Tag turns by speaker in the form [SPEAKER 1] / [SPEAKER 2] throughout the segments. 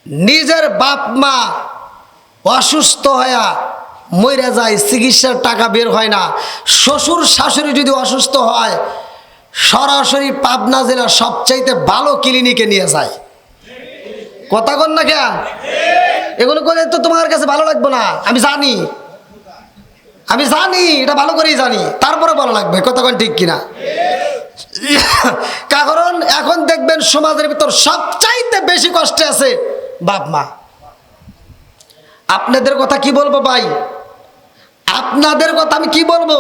[SPEAKER 1] নিজের বাপ মা অসুস্থ হয়ে মরে যায়, চিকিৎসার টাকা বের হয় না, শ্বশুর শাশুড়ি যদি অসুস্থ হয় সরাসরি পাবনা জেলার সবচাইতে ভালো ক্লিনিকে নিয়ে যায়। কথা কন না কেন? এগুলো করে তো তোমার কাছে ভালো লাগবে না, আমি জানি, আমি জানি, এটা ভালো করেই জানি, তারপরে ভালো লাগবে। কথা কন ঠিক কিনা? কারণ এখন দেখবেন সমাজের ভিতর সবচাইতে বেশি কষ্টে আছে বাপ মা। আপনাদের কথা কি বলবো ভাই, আপনাদের কথা আমি কি বলবো।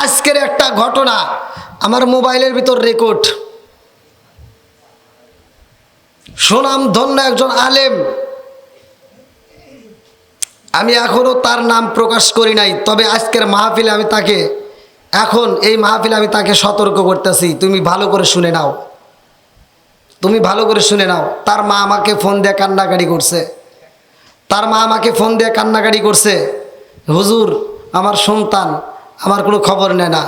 [SPEAKER 1] আজকের একটা ঘটনা আমার মোবাইলের ভিতর রেকর্ড, সুনাম ধন্য একজন আলেম, আমি এখনো তার নাম প্রকাশ করি নাই, তবে আজকের মাহফিলে আমি তাকে, এখন এই মাহফিলে আমি তাকে সতর্ক করতেছি, তুমি ভালো করে শুনে নাও, তুমি ভালো করে শুনে নাও। তার মা আমাকে ফোন দিয়ে কান্নাকাটি করছে, তার মা আমাকে ফোন দিয়ে কান্নাকাটি করছে, হুজুর আমার সন্তান আমার কোনো খবর নেয় না,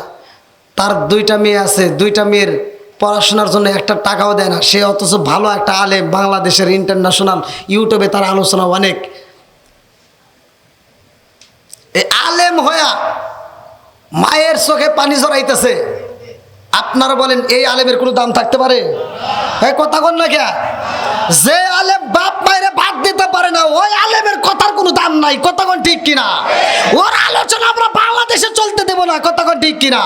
[SPEAKER 1] তার দুইটা মেয়ে আছে, দুইটা মেয়ের পড়াশোনার জন্য একটা টাকাও দেয় না, সে অথচ ভালো একটা আলেম, বাংলাদেশের ইন্টারন্যাশনাল ইউটিউবে তার আলোচনা অনেক। এই আলেম হয়া মায়ের চোখে পানি ঝরাইতেছে, আপনারা বলেন এই আলেমের কোনো দাম থাকতে পারে? হ্যাঁ, কথা কন না কে? যে আলেম বাপ মায়ের ভাত দিতে পারে না ওই আলেমের কথার কোনো দাম নাই। কথা কন ঠিক কিনা? ওর আলোচনা আমরা বাংলাদেশে চলতে দেব না। কথা কন ঠিক কিনা?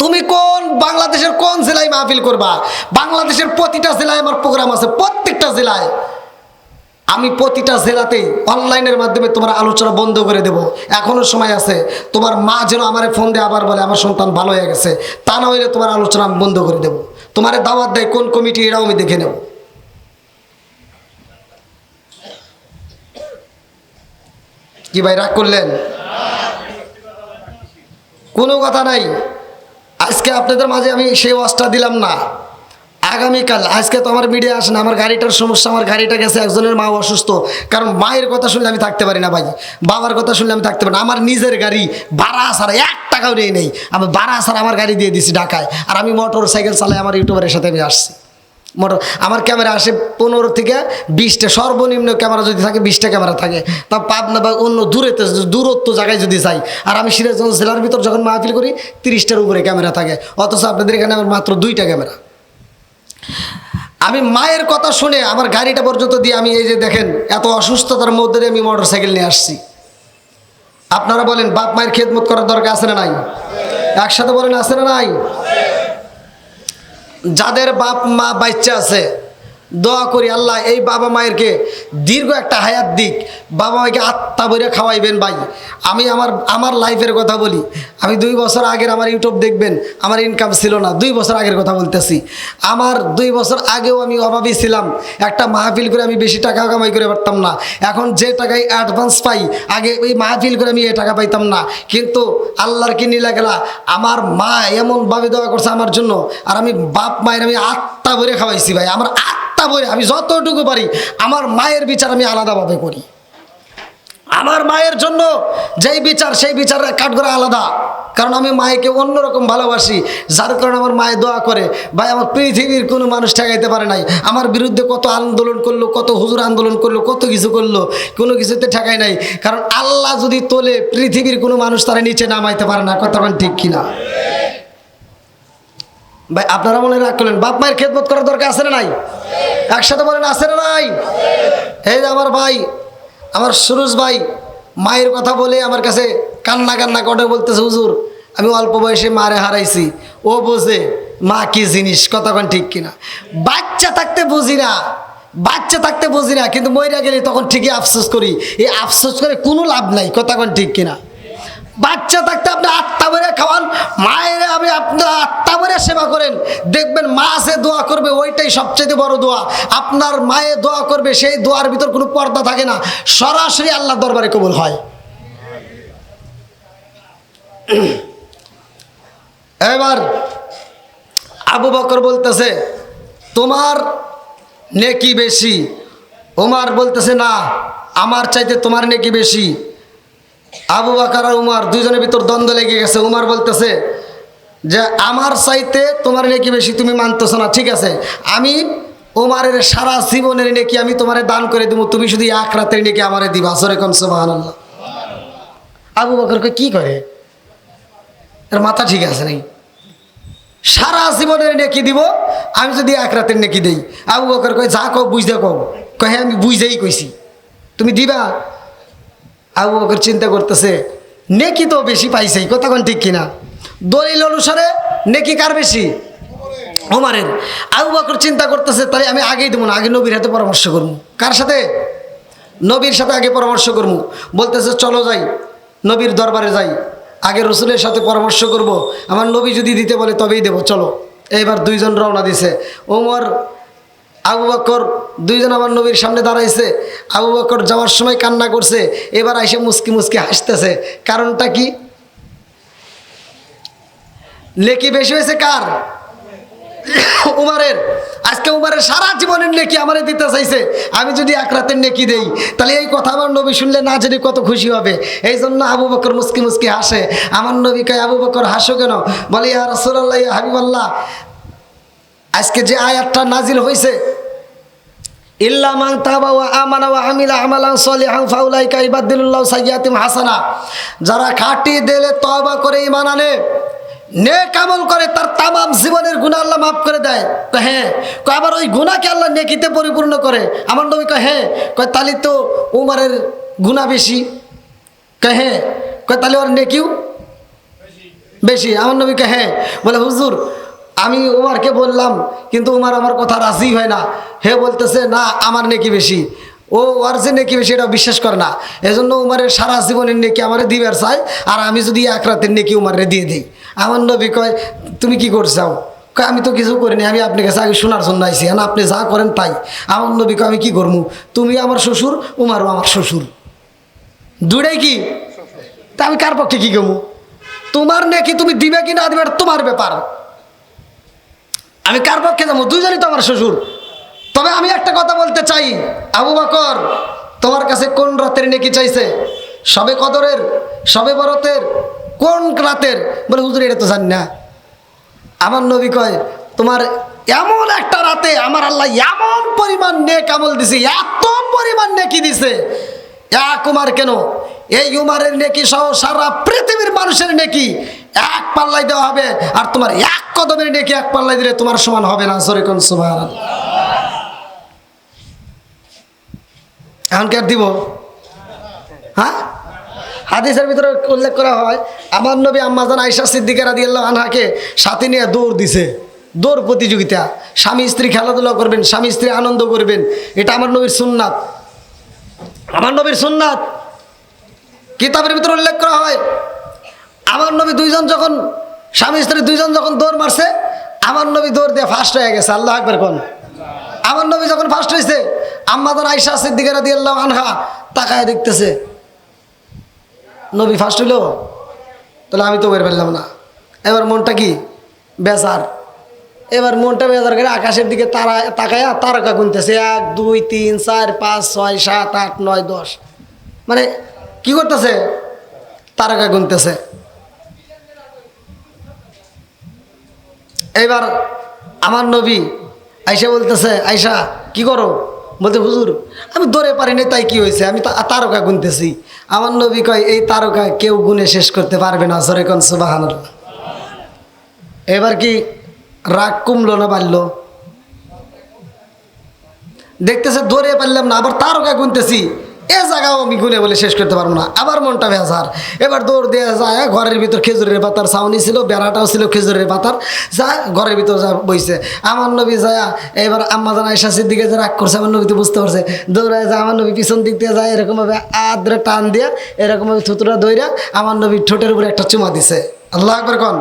[SPEAKER 1] তুমি কোন বাংলাদেশের কোন জেলায় মাহফিল করবা? বাংলাদেশের প্রতিটা জেলায় আমার প্রোগ্রাম আছে, প্রত্যেকটা জেলায় আমি প্রতিটা জেলাতেই অনলাইনের মাধ্যমে তোমার আলোচনা বন্ধ করে দেব। এখনো সময় আছে, তোমার মা যেন আমার ফোন দিয়ে আবার বলে আমার সন্তান ভালো হয়ে গেছে, তা না হইলে তোমার আলোচনা আমি বন্ধ করে দেব। তোমার দাওয়াত দেয় কোন কমিটি, এটাও আমি দেখে নেব। কি ভাই রাগ করলেন? কোনো কথা নাই, আজকে আপনাদের মাঝে আমি সেই ওয়াজটা দিলাম না, আগামীকাল। আজকে তো আমার মিডিয়া আসে না, আমার গাড়িটার সমস্যা, আমার গাড়িটা গেছে, একজনের মা অসুস্থ, কারণ মায়ের কথা শুনলে আমি থাকতে পারি না ভাই, বাবার কথা শুনলে আমি থাকতে পারি না। আমার নিজের গাড়ি ভাড়া ছাড়া 1 টাকাও নেই, আমি ভাড়া ছাড়া আমার গাড়ি দিয়ে দিছি ঢাকায়, আর আমি মোটর সাইকেল চালাই, আমার ইউটিউবারের সাথে আমি আসছি। মোটর আমার ক্যামেরা আসে 15 থেকে 20টা, সর্বনিম্ন ক্যামেরা যদি থাকে 20টা ক্যামেরা থাকে, তা পাবনা বা অন্য দূরত্ব জায়গায় যদি যাই, আর আমি সিরাজগঞ্জ জেলার ভিতর যখন মাহফিল করি 30টার উপরে ক্যামেরা থাকে, অথচ আপনাদের এখানে আমার মাত্র 2টা ক্যামেরা। আমি মায়ের কথা শুনে আমার গাড়িটা পর্যন্ত দিয়ে আমি এই যে দেখেন এত অসুস্থতার মধ্যে দিয়ে আমি মোটর সাইকেল নিয়ে আসছি। আপনারা বলেন বাপ মায়ের খেদমত করার দরকার আছে না নাই? একসাথে বলেন আছে না নাই? যাদের বাপ মা বাচ্চা আছে দোয়া করি আল্লাহ এই বাবা মায়েরকে দীর্ঘ একটা হায়াত দিক, বাবা মাকে আত্মা ভরে খাওয়াইবেন। ভাই আমি আমার লাইফের কথা বলি, আমি 2 বছর আগের আমার ইউটিউব দেখবেন, আমার ইনকাম ছিল না, 2 বছর আগের কথা বলতেছি। আমার 2 বছর আগেও আমি অভাবী ছিলাম, একটা মাহফিল করে আমি বেশি টাকা কামাই করে পারতাম না। এখন যে টাকায় অ্যাডভান্স পাই, আগে ওই মাহফিল করে আমি এই টাকা পাইতাম না, কিন্তু আল্লাহর কি নীলা গেলা, আমার মা এমনভাবে দোয়া করছে আমার জন্য, আর আমি বাপ মায়ের আমি আত্মা ভরে খাওয়াইছি। ভাই আমার আমি যতটুকু পারি আমার মায়ের বিচার আমি আলাদাভাবে করি। আমার মায়ের জন্য যেই বিচার সেই বিচার কাঠগড়া আলাদা, কারণ আমি মায়েকে অন্যরকম ভালোবাসি, যার কারণে আমার মায়ে দোয়া করে। ভাই আমার পৃথিবীর কোনো মানুষ ঠেকাইতে পারে নাই, আমার বিরুদ্ধে কত আন্দোলন করলো, কত হুজুর আন্দোলন করলো, কত কিছু করলো, কোনো কিছুতে ঠেকাই নাই, কারণ আল্লাহ যদি তোলে পৃথিবীর কোনো মানুষ তারা নিচে নামাইতে পারে না। কথা বলেন ঠিক কিনা? ভাই আপনারা মনে রাখ করলেন বাপ মায়ের খেদমত করার দরকার আছে না নাই? একসাথে বলেন আছে না নাই? এই যে আমার ভাই, আমার সুরজ ভাই মায়ের কথা বলে আমার কাছে কান্না করে বলতেছে হুজুর আমি অল্প বয়সে মারে হারাইছি, ও বোঝে মা কি জিনিস। কথা কন ঠিক কিনা? বাচ্চা থাকতে বুঝি না, বাচ্চা থাকতে বুঝি না, কিন্তু মইরা গেলে তখন ঠিকই আফসোস করি, এই আফসোস করে কোনো লাভ নাই। কথা কন ঠিক কিনা? বাচ্চা থাকতে আপনি আত্মা ভরে খাওয়ান, মায়ের আমি আপনার আত্মা ভরে সেবা করেন, দেখবেন মা আছে দোয়া করবে, ওইটাই সবচেয়ে বড় দোয়া। আপনার মায়ে দোয়া করবে, সেই দোয়ার ভিতর কোনো পর্দা থাকে না, সরাসরি আল্লাহর দরবারে কবুল হয়। এবার আবু বকর বলতেছে তোমার নেকি বেশি, ওমর বলতেছে না আমার চাইতে তোমার নেকি বেশি। আবু বকর আর উমর দুইজনের ভিতর দ্বন্দ্ব লেগে গেছে। উমর বলতেছে যে আমার চাইতে তোমার নেকি বেশি, তুমি মানতেছ না, ঠিক আছে আমি ওমারের সারা জীবনের নেকি আমি তোমারে দান করে দেবো, তুমি শুধু এক রাতের নেকি আমারে দিবা। আসরে কোন সুবহানাল্লাহ। আবু বকর কয় কি করে, এর মাথা ঠিক আছে নাকি? সারা জীবনের নেকি দিব আমি যদি এক রাতের নেকি দেই। আবু বকর কয় যা কও বুঝতে কও। কয় হ্যাঁ আমি বুঝেই কইছি, তুমি দিবা? আবু বকর চিন্তা করতেছে নেকি তো বেশি পাইছে, কথা কোন ঠিক কিনা? দলিল অনুসারে নেকি কার বেশি? ওমারের। আবু বকর চিন্তা করতেছে তাহলে আমি আগেই দেবো না, আগে নবীর হাতে পরামর্শ করবো। কার সাথে? নবীর সাথে আগে পরামর্শ করবো। বলতেছে চলো যাই, নবীর দরবারে যাই, আগে রসুলের সাথে পরামর্শ করব, আমার নবী যদি দিতে বলে তবেই দেব, চলো। এইবার দুইজন রওনা দিছে, ওমর আবু বকর, দুইজন আমার নবীর সামনে দাঁড়াইছে। আবু বকর যাওয়ার সময় কান্না করছে, এবার আইসে মুস্কি মুস্কি হাসতেছে। কারণটা কি? নেকি বেশি হয়েছে কার? উমারের। আজকে উমারের সারা জীবনের নেকি আমারে দিতে চাইছে, আমি যদি এক রাতের নেকি দেই তাহলে এই কথা আমার নবী শুনলে না জানি কত খুশি হবে। এই জন্য আবু বকর মুস্কি মুস্কি হাসে। আমার নবী কয় আবু বকর হাসো কেন? বলে ইয়া রাসূলুল্লাহ, ইয়া হাবিবাল্লাহ, আজকে যে আয়াতটা নাজিল হয়েছে, ইল্লা মান তাবা ওয়া আমানা ওয়া আমিলা আমালান সলিহান ফাউলাইকা ইবাদদিলুল্লাহু সাইয়্যাতিহিম হাসানা, যারা খাঁটি দিলে তওবা করে ঈমান আনে, নেক আমল করে, তার তামাম জীবনের গুনাহ আল্লাহ মাফ করে দেয়। কয় হ্যাঁ। কয় আবার ওই গুনাহকে আল্লাহ নেকিতে পরিপূর্ণ করে। আমার নবী কয় হ্যাঁ। কয় তাহলে তো উমারের গুনাহ বেশি। কয় হ্যাঁ। কয় তাহলে ওর নেকিও বেশি। আমার নবী কয় হ্যাঁ। বলে হুজুর আমি উমারকে বললাম কিন্তু উমার আমার কথা রাজি হয় না, হে বলতেছে না আমার নেকি বেশি, ও আর যে নেকি বেশি এটা বিশ্বাস করে না। এজন্য উমারের সারা জীবনের নেকি আমারে দিবার চাই, আর আমি যদি এক রাতের নেকি উমারে দিয়ে দিই। আমার নবী কয় তুমি কি করছাও? কয় আমি তো কিছু করিনি, আমি আপনার কাছে আগে শোনার জন্য আইছি, না আপনি যা করেন তাই। আমার নবী কয় আমি কি করবো, তুমি আমার শ্বশুর, উমারও আমার শ্বশুর, দুটাই কি? তা আমি কার পক্ষে কি কমু? তোমার নেকি তুমি দিবে কি না দিবে তোমার ব্যাপার, আমি কার পক্ষে যাবো? দুইজনই তো আমার শ্বশুর। তবে আমি একটা কথা বলতে চাই, আবু বকর তোমার কাছে কোন রাতের নেকি চাইছে? সবে কদরের, সবে বরতের, কোন রাতের? বলে হুজুর এটা তো জানি না। আমার নবী কয় তোমার এমন একটা রাতে আমার আল্লাহ এমন পরিমাণ নেক আমল দিছে, এত পরিমাণ নেকি দিছে, এক উমার কেন, এই উমারের নেকি সহ সারা পৃথিবীর মানুষের নেকি এক পাল্লাই দেওয়া হবে, আর তোমার এক কদমের নেকি এক পাল্লাই দিলে তোমার সমান হবে না। জোরে কোন সুবহানাল্লাহ। এখন কি আর দিব? হ্যাঁ, হাদিসের ভিতরে উল্লেখ করা হয় আমার নবী আম্মাজান আয়েশা সিদ্দিকা রাদিয়াল্লাহু আনহাকে সাথে নিয়ে দৌড় দিছে, দৌড় প্রতিযোগিতা। স্বামী স্ত্রী খেলাধুলা করবেন, স্বামী স্ত্রী আনন্দ করবেন, এটা আমার নবীর সুন্নাত, আমার নবীর সুন্নাত। কিতাবের ভিতরে উল্লেখ করা হয় আমার নবী দুইজন যখন, স্বামী স্ত্রী দুইজন যখন দৌড় মারছে, আমার নবী দৌড় দিয়ে ফার্স্ট হয়ে গেছে। আল্লাহু আকবার কোন। আমার নবী যখন ফার্স্ট হয়েছে, আম্মাজান আয়েশা সিদ্দিকা রাদিয়াল্লাহু আনহা তাকায় দেখতেছে, নবী ফার্স্ট হইল, তাহলে আমি তো বের পেলাম না। এবার মনটা কি বেজার, এবার মনটা বেজার করে আকাশের দিকে তারা তাকায়া তারকা গুনতেছে, 1 2 3 4 5 6 7 8 9 10, মানে কি করতেছে? তারকা গুনতেছে। এইবার আমার নবী আয়েশা বলতেছে, আয়েশা কি করো? বলতে হুজুর আমি দৌড়ে পারিনি, তাই কি হয়েছে? আমি তারকা গুনতেছি। আমার নবী কয় এই তারকা কেউ গুনে শেষ করতে পারবে না। জোরে কোন সুবহানাল্লাহ। এবার কি রাগ কমলো না বাড়লো? দেখতেছে দৌড়ে পারলাম না, আবার তারকা গুনতেছি, এ জায়গাও আমি গুনে বলে শেষ করতে পারবো না, আবার মনটা বেজার। এবার দৌড় দিয়ে যায়, ঘরের ভিতর খেজুরের পাতার ছাউনি ছিল, বেড়াটাও ছিল খেজুরের পাতার, যা ঘরের ভিতর যা বইছে। আমার নবী যায়, এবার আম্মাজান আয়েশা সিদ্দিকা যে রাগ করছে, আমার নবী তো বুঝতে পারছে, দৌড়ায় যায়, আমার নবী পিছন দিক দিয়ে যায়, এরকমভাবে আদ্রে টান দিয়া এরকমভাবে থুতুরা দইরা আমার নবী ঠোঁটের উপরে একটা চুমা দিছে। আল্লাহু আকবার কোন।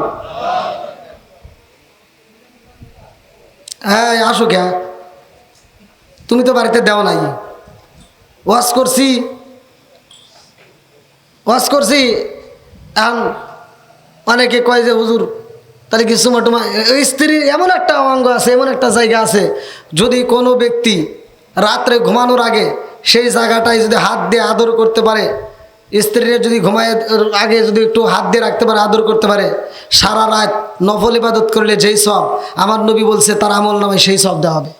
[SPEAKER 1] হ্যাঁ আসো কে, তুমি তো বাড়িতে দেও নাই। ওয়াজ করছি এখন অনেকে কয় যে হুজুর তাহলে কি চুমা টুমা? স্ত্রীর এমন একটা অঙ্গ আছে, এমন একটা জায়গা আছে, যদি কোনো ব্যক্তি রাত্রে ঘুমানোর আগে সেই জায়গাটায় যদি হাত দিয়ে আদর করতে পারে, স্ত্রীরা যদি ঘুমায় আগে যদি একটু হাত দিয়ে রাখতে পারে, আদর করতে পারে, সারা রাত নফল ইবাদত করলে যেই সব, আমার নবী বলছে তার আমল নামায় সেই সব দেওয়া হবে।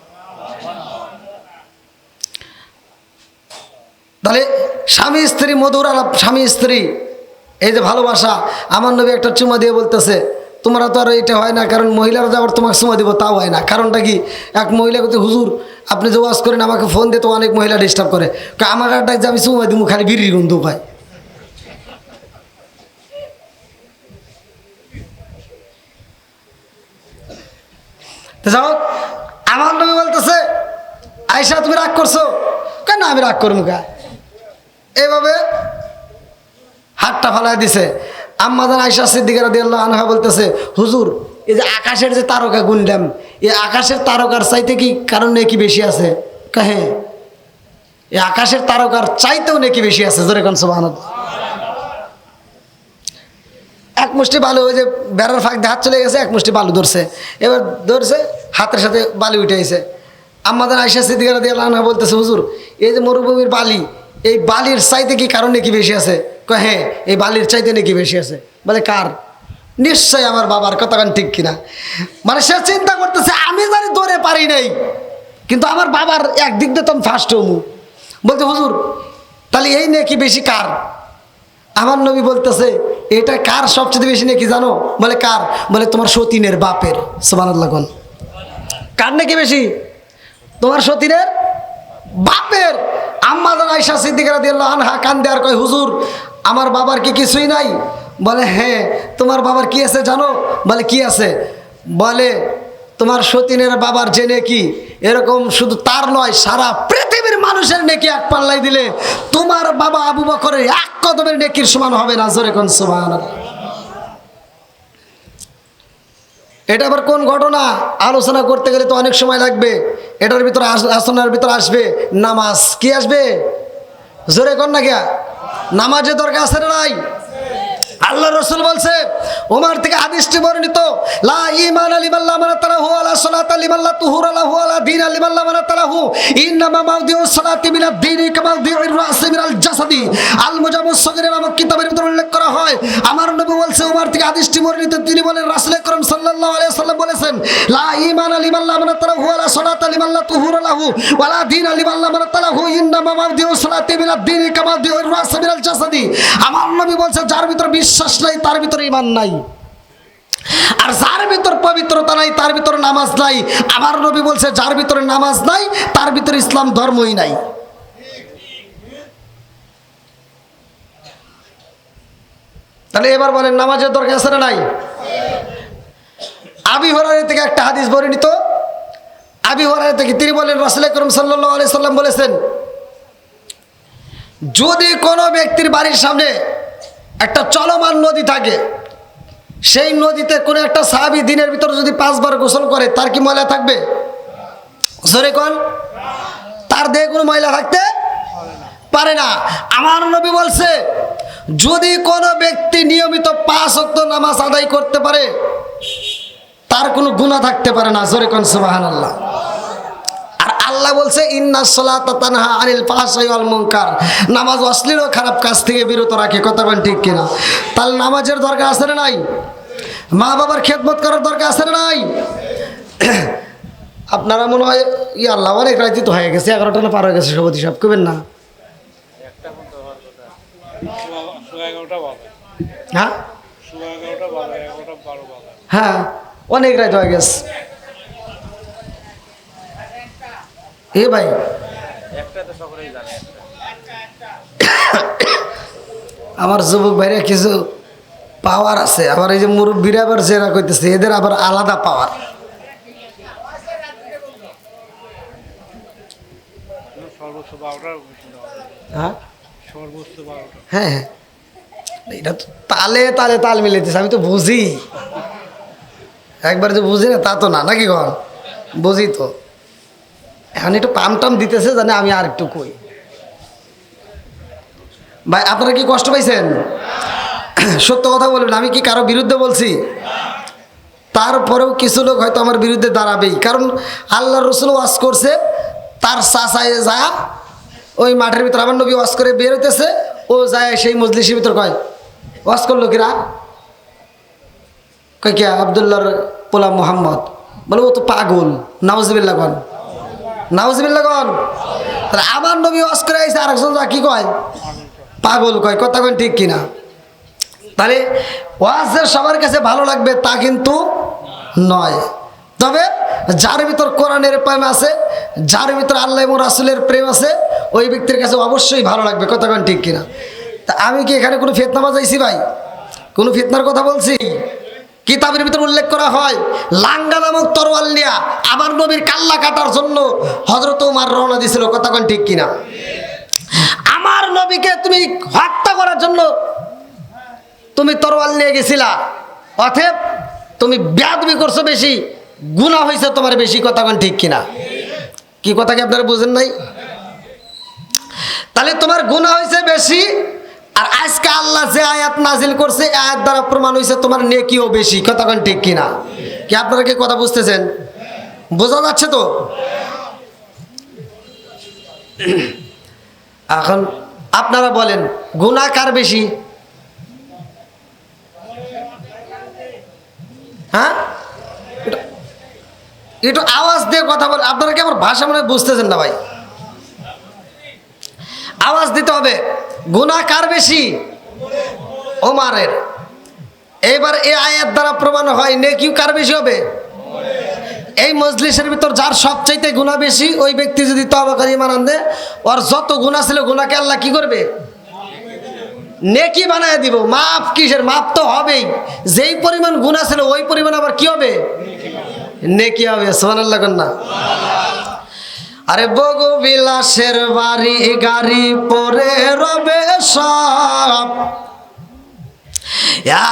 [SPEAKER 1] তাহলে স্বামী স্ত্রী মধুর আলাপ, স্বামী স্ত্রী এই যে ভালোবাসা, আমার নবী একটা চুমা দিয়ে বলতেছে তোমরা তো আর এটা হয় না, কারণ মহিলারা যে আবার তোমাকে চুমা দিব তাও হয় না। কারণটা কি? এক মহিলা বলতে হুজুর আপনি যে ওয়াজ করেন আমাকে ফোন দিয়ে তো অনেক মহিলা ডিস্টার্ব করে, আমার একটা যে আমি চুমা দিব খালি বিড়ির গন্ধ পাই। যাও আমার নবী বলতেছে আয়েশা তুমি রাগ করছো কেন? আমি রাগ করবো কা? এইভাবে হাতটা ফালাই দিছে। আম্মাজান আয়েশা সিদ্দিকা রাদিয়াল্লাহু আনহা বলতেছে হুজুর এই যে আকাশের যে তারকা গুনলাম, এই আকাশের তারকার চাইতে কি কারণ নাকি বেশি আছে? হ্যাঁ, এই আকাশের তারকার চাইতেও নাকি বেশি আছে। জোরে কোন সুবহানাল্লাহ। এক মুষ্টি বালু, ওই যে বেড়ার ফাঁক দিয়ে হাত চলে গেছে, এক মুষ্টি বালু ধরছে, এবার ধরছে হাতের সাথে বালি উঠে গেছে। আম্মাজান আয়েশা সিদ্দিকা রাদিয়াল্লাহু আনহা বলতেছে হুজুর এই যে মরুভূমির বালি, এই বালির চাইতে কি কারণ নাকি বেশি আছে? হ্যাঁ, এই বালির চাইতে নাকি বেশি আছে। বলে কার? নিশ্চয়ই আমার বাবার। কথা কান ঠিক কিনা? মানে সে চিন্তা করতেছে আমি জানি দৌড়ে পারি নাই, কিন্তু আমার বাবার একদিক দিয়ে তো আমি ফার্স্ট হমু। বলতে হুজুর তাহলে এই নাকি বেশি কার? আমার নবী বলতেছে এটা কার সবচেয়ে বেশি নাকি জানো? বলে কার? বলে তোমার সতীনের বাপের। সুবহানাল্লাহ। কোন কার নাকি বেশি? তোমার সতীনের বাপের। আম্মাজান আয়েশা সিদ্দিকা রাদিয়াল্লাহু আনহা কান্দে আর কয় হুজুর আমার বাবার কি কিছুই নাই? বলে হ্যাঁ তোমার বাবার কি আছে জানো? বলে কি আছে? বলে তোমার সতীনের বাবার যে নেকি এরকম শুধু তার নয় সারা পৃথিবীর মানুষের নেকি এক পাল্লাই দিলে তোমার বাবা আবু বকরের এক কদমের নেকির সমান হবে না। জোরে কোন সুবহানাল্লাহ। এটা আবার কোন ঘটনা? আলোচনা করতে গেলে তো অনেক সময় লাগবে। এটার ভিতরে আলোচনার ভিতরে আসবে নামাজ। কি আসবে? জোরে কোন না গিয়া নামাজের দরকার আছে না নাই? আল্লাহ রাসূল বলছে ওমর থেকে হাদিসটি বর্ণিত লা ঈমান লিমান লা মানাতালাহু ওয়ালা সালাতা লিমান লা তুহুরা লাহু ওয়ালা দীন লিমান লা মানাতালাহু ইন্নামা মাউদিউ সালাতি মিনাদ দীনি কামা মাউদিউর রাসি মিনাল জাসাদি। আল মুজাম্মুস সগীর নামক কিতাবের ভিতরে উল্লেখ করা হয়। আমার নবী বলছে ওমর থেকে হাদিসটি বর্ণিত, তিনি বলেন রাসূল আকরাম সাল্লাল্লাহু আলাইহি ওয়াসাল্লাম বলেছেন লা ঈমান লিমান লা মানাতালাহু ওয়ালা সালাতা লিমান লা তুহুরা লাহু ওয়ালা দীন লিমান লা মানাতালাহু ইন্নামা মাউদিউ সালাতি মিনাদ দীনি কামা মাউদিউর রাসি মিনাল জাসাদি। আমার নবী বলছে যার ভিতরে বিশ্বাস নাই তার ভিতরে ঈমান নাই, আর যার ভিতর পবিত্রতা নাই তার ভিতরে নামাজ নাই। আমার নবী বলছে যার ভিতরে নামাজ নাই তার ভিতরে ইসলাম ধর্মই নাই। তাহলে এবার বলেন নামাজের দরকার আছে না নাই? আবি হুরায়রা থেকে একটা হাদিস বর্ণিত। আবি হুরায়রা থেকে তিনি বলেন রাসূল আকরাম সাল্লাল্লাহু আলাইহি সাল্লাম বলেছেন যদি কোনো ব্যক্তির বাড়ির সামনে একটা চলমান নদী থাকে, সেই নদীতে কোনো একটা সাহাবী দিনের ভিতরে যদি 5 বার গোসল করে তার কি ময়লা থাকবে? জোরে কোন? তার দেহে কোনো ময়লা থাকতে পারে না। আমার নবী বলছে যদি কোনো ব্যক্তি নিয়মিত 5 ওয়াক্ত নামাজ আদায় করতে পারে তার কোনো গুনাহ থাকতে পারে না। জোরে কোন সুবহানাল্লাহ। আর আল্লাহ বলছে ইন্নাস সালাতা তানহা আনিল ফাহশাই ওয়াল মুনকার, নামাজ অশ্লীল ও খারাপ কাজ থেকে বিরত রাখে। কথা বলেন ঠিক কিনা? তাহলে নামাজের দরকার আছে না নাই? মা বাবার খেদমত করার দরকার আছে না নাই? আপনারা মনে হয় আল্লাহ অনেক রাইতে তো হয়ে গেছে, 11টা না পার হয়ে গেছে। সভাপতি সাহেব কবেন না? হ্যাঁ হ্যাঁ অনেক রাত হয়ে গেছে। এ ভাই আমার যুবক ভাইরা কিছু পাওয়ার আছে, আবার এই যে মুরব্বীরা আবার যেরা কইতেছে এদের আবার আলাদা পাওয়ার। হ্যাঁ হ্যাঁ এটা তো তালে তালে তাল মিলাইতেছে। আমি তো বুঝি, একবার যে বুঝি না তা তো না, নাকি কন? বুঝি তো। এখন একটু পাম টাম দিতেছে জানে আমি আর একটু কই। ভাই আপনারা কি কষ্ট পাইছেন? সত্য কথা বলবেন, আমি কি কারো বিরুদ্ধে বলছি? তারপরেও কিছু লোক হয়তো আমার বিরুদ্ধে দাঁড়াবেই, কারণ আল্লাহ রসুল ওয়াজ করছে তার চাচায় যায় ওই মাঠের ভিতরে, আমার নবী ওয়াজ করে বের হইতেছে, ও যায় সেই মজলিসের ভিতর কয় ওয়াজ করলো কিরা? কয় কে? আবদুল্লাহর পোলা মোহাম্মদ। বলে ও তো পাগল। নাউজুবিল্লাহ। কন নাউজুবিল্লাহ কোন। তাহলে আমার নবী ওয়াজ করে আইছে, আরেকজন যা কি কয় পাগল কয়, কথা কোন ঠিক কিনা? তাহলে ওয়াজের সবার কাছে ভালো লাগবে তা কিন্তু নয়। তবে যার ভিতর কোরআনের প্রেম আছে, যার ভিতর আল্লাহ এবং রাসূলের প্রেম আছে, ওই ব্যক্তির কাছে অবশ্যই ভালো লাগবে, কথা কোন ঠিক কিনা? তা আমি কি এখানে কোনো ফিতনা বাজাইছি ভাই? কোনো ফিতনার কথা বলছি? কিতাবের ভিতর উল্লেখ করা হয় লাঙ্গা নামক তরোয়াল নিয়া আমার নবীর কাল্লা কাটার জন্য হযরত ওমর রওনা দিয়েছিল, কথা কোন ঠিক কিনা? আমার নবীকে তুমি হত্যা করার জন্য তুমি তরোয়াল নিয়ে গেছিলা, অতএব তুমি বেয়াদবি করছো বেশি, গুনাহ হয়েছে তোমার বেশি, কথা কোন ঠিক কিনা? কি কথা কি আপনারা বুঝেন নাই? তাহলে তোমার গুনাহ হয়েছে বেশি, আর আজকে আল্লাহ যে আয়াত নাজিল করছে এই আয়াত দ্বারা প্রমাণ হয়েছে তোমার নেকিও বেশি, কথা কোন ঠিক কিনা? কি আপনারা কি কথা বুঝতেছেন? বোঝা যাচ্ছে তো? এখন আপনারা বলেন গুনাহ কার বেশি? হ্যাঁ, একটু আওয়াজ দিয়ে কথা বলে। আপনারা কি আমার ভাষা মনে বুঝতেছেন না ভাই? আওয়াজ দিতে হবে। গুনাহ কার বেশি? ওমরের। এবার এই আয়াত দ্বারা প্রমাণ হয় নেকি কার বেশি হবে? এই মজলিসের ভিতর যার সবচাইতে গুনাহ বেশি, ওই ব্যক্তি যদি তওবা করে ঈমান আনবে, ওর যত গুনাহ ছিল গুনাহকে আল্লাহ কি করবে? নেকি বানায় দিব। মাফ কিসের? মাফ তো হবেই, যেই পরিমাণ গুনাহ ছিল ওই পরিমাণ আবার কি হবে? নেকি হবে। সুবহানাল্লাহ কন্যা। আরে বগু বিলাসের বাড়ি গাড়ি পরে রবে সব,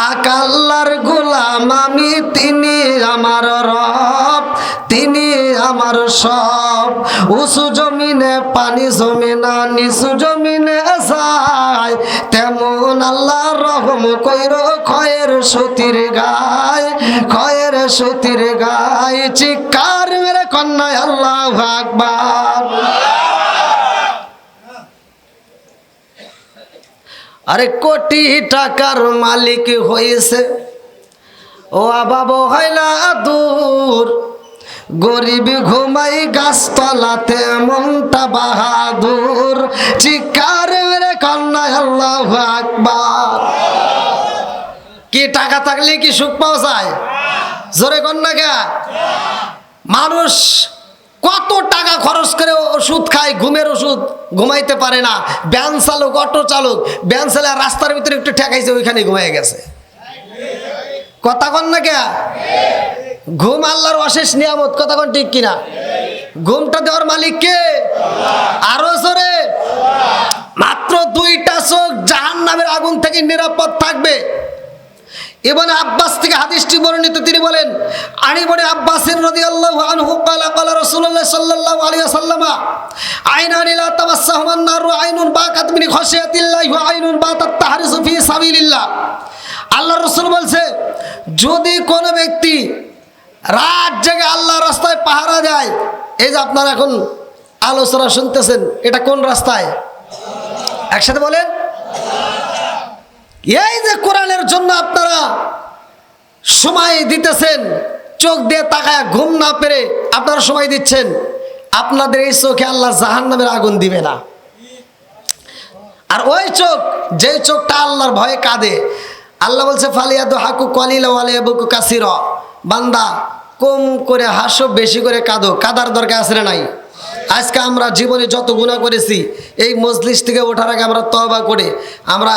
[SPEAKER 1] এক আল্লাহর গোলাম আমি, তিনি আমার রব, তিনি আমার সব। উঁচু জমিনে পানি জমে না, নিচু জমিনে যায়, তেমন আল্লাহ রহম কইর খয়ের সতীর গায়, খয়ের সতীর গায়। চিৎকার মেরে কন্যা আল্লাহু আকবার। আরে কোটি টাকার মালিক হয়েছে ও বাবা হইলা দূর, গরিব ঘুমাই গাছতলাতে মনটা বাহাদুর। চিৎকার মেরে কন্যা আল্লাহু আকবার। কি টাকা থাকলে কি সুখ পাওয়া যায়? জোরে কন্যা কে? মানুষ কত টাকা খরচ করে ওষুধ খায়, ঘুমের ওষুধ, ঘুমাইতে পারে না। ভ্যান চালক, অটো চালক, ভ্যান চালা রাস্তার ভিতরে একটু ঠেকাইছে, ওইখানে ঘুমাই গেছে, কথা কন না কে? ঘুম আল্লাহর অশেষ নিয়ামত, কথা কন ঠিক কিনা? ঘুমটা দেওয়ার মালিক কে? আরো জোরে। মাত্র দুইটা চোখ জাহান্নামের আগুন থেকে নিরাপদ থাকবে। ইবনে আব্বাস থেকে হাদিসটি বর্ণিত, তিনি বলেন আনি ইবনে আব্বাস রাদিয়াল্লাহু আনহু قال قال رسول الله صلى الله عليه وسلم عينان لا تمسهما النار عين باقت من خشية الله وعين باتت تحرس في سبيل الله। আল্লাহর রাসূল বলছে, যদি কোন ব্যক্তি রাত জেগে আল্লাহর রাস্তায় পাহারা দেয়, এই যে আপনারা এখন আলোচনা শুনতেছেন, এটা কোন রাস্তায়? একসাথে বলেন। এই যে কোরআনের জন্য আপনারা সময় দিতেছেন, চোখ দিয়ে তাকায় ঘুম না পেরে আপনারা সময় দিচ্ছেন, আপনাদের এই চোখে আল্লাহ জাহান্নামের আগুন দিবে না। আর ওই চোখ, যে চোখটা আল্লাহর ভয়ে কাঁদে, আল্লাহ বলছে ফালিয়াদু হাকু কলিলা ওয়ালিয়াবুকু কাসিরা, বান্দা কম করে হাসো, বেশি করে কাঁদো। কাদার দরকার আছে না নাই? আজকে আমরা জীবনে যত গুনাহ করেছি, এই মজলিস থেকে ওঠার আগে আমরা তওবা করে আমরা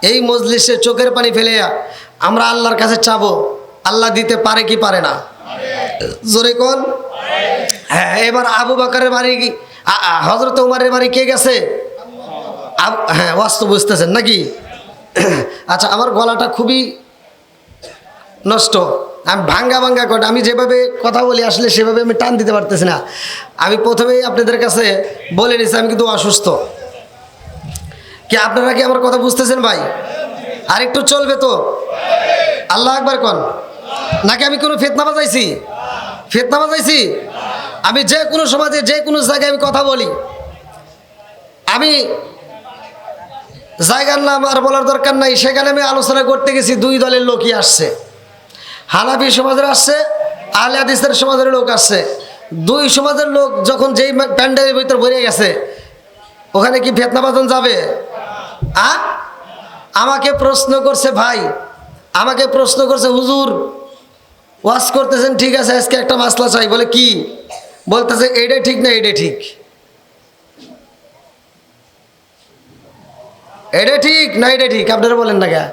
[SPEAKER 1] এই মজলিসে চোখের পানি ফেলে আমরা আল্লাহর কাছে চাবো, আল্লাহ দিতে পারে কি পারে না? জোরে কোন? হ্যাঁ। এবার আবু বকরের বাড়ি, হযরত ওমরের বাড়ি কে গেছে? হ্যাঁ, ওয়াস্তব বুঝতেছেন নাকি? আচ্ছা, আমার গলাটা খুবই নষ্ট, আমি ভাঙ্গা ভাঙ্গা কথা, আমি যেভাবে কথা বলি আসলে সেভাবে আমি টান দিতে পারতেছি না। আমি প্রথমেই আপনাদের কাছে বলে নিচ্ছি আমি কিন্তু অসুস্থ। কি আপনারা কি আমার কথা বুঝতেছেন ভাই? আর একটু চলবে তো? আল্লাহ আকবার কোন। নাকি আমি কোনো ফিতনা বাজাইছি? ফিতনা বাজাইছি? আমি যে কোনো সমাজে যে কোনো জায়গায় আমি কথা বলি, আমি জায়গার নাম আর বলার দরকার নাই, সেখানে আমি আলোচনা করতে গেছি, দুই দলের লোকই আসছে। হানাফি সমাজের আসছে, আহলে হাদিসের সমাজের লোক আসছে। দুই সমাজের লোক যখন যেই প্যান্ডেলের ভিতর ভরে গেছে, ওখানে কি ফিতনা বাজন যাবে? আমাকে প্রশ্ন করছে ভাই, আমাকে প্রশ্ন করছে, হুজুর ওয়াজ করতেছেন ঠিক আছে, আজকে একটা মাসলা চাই। বলে কি? বলতেছে এইটাই ঠিক না এইটাই ঠিক, এটা ঠিক না এটা ঠিক, আপনারা বলেন না কে?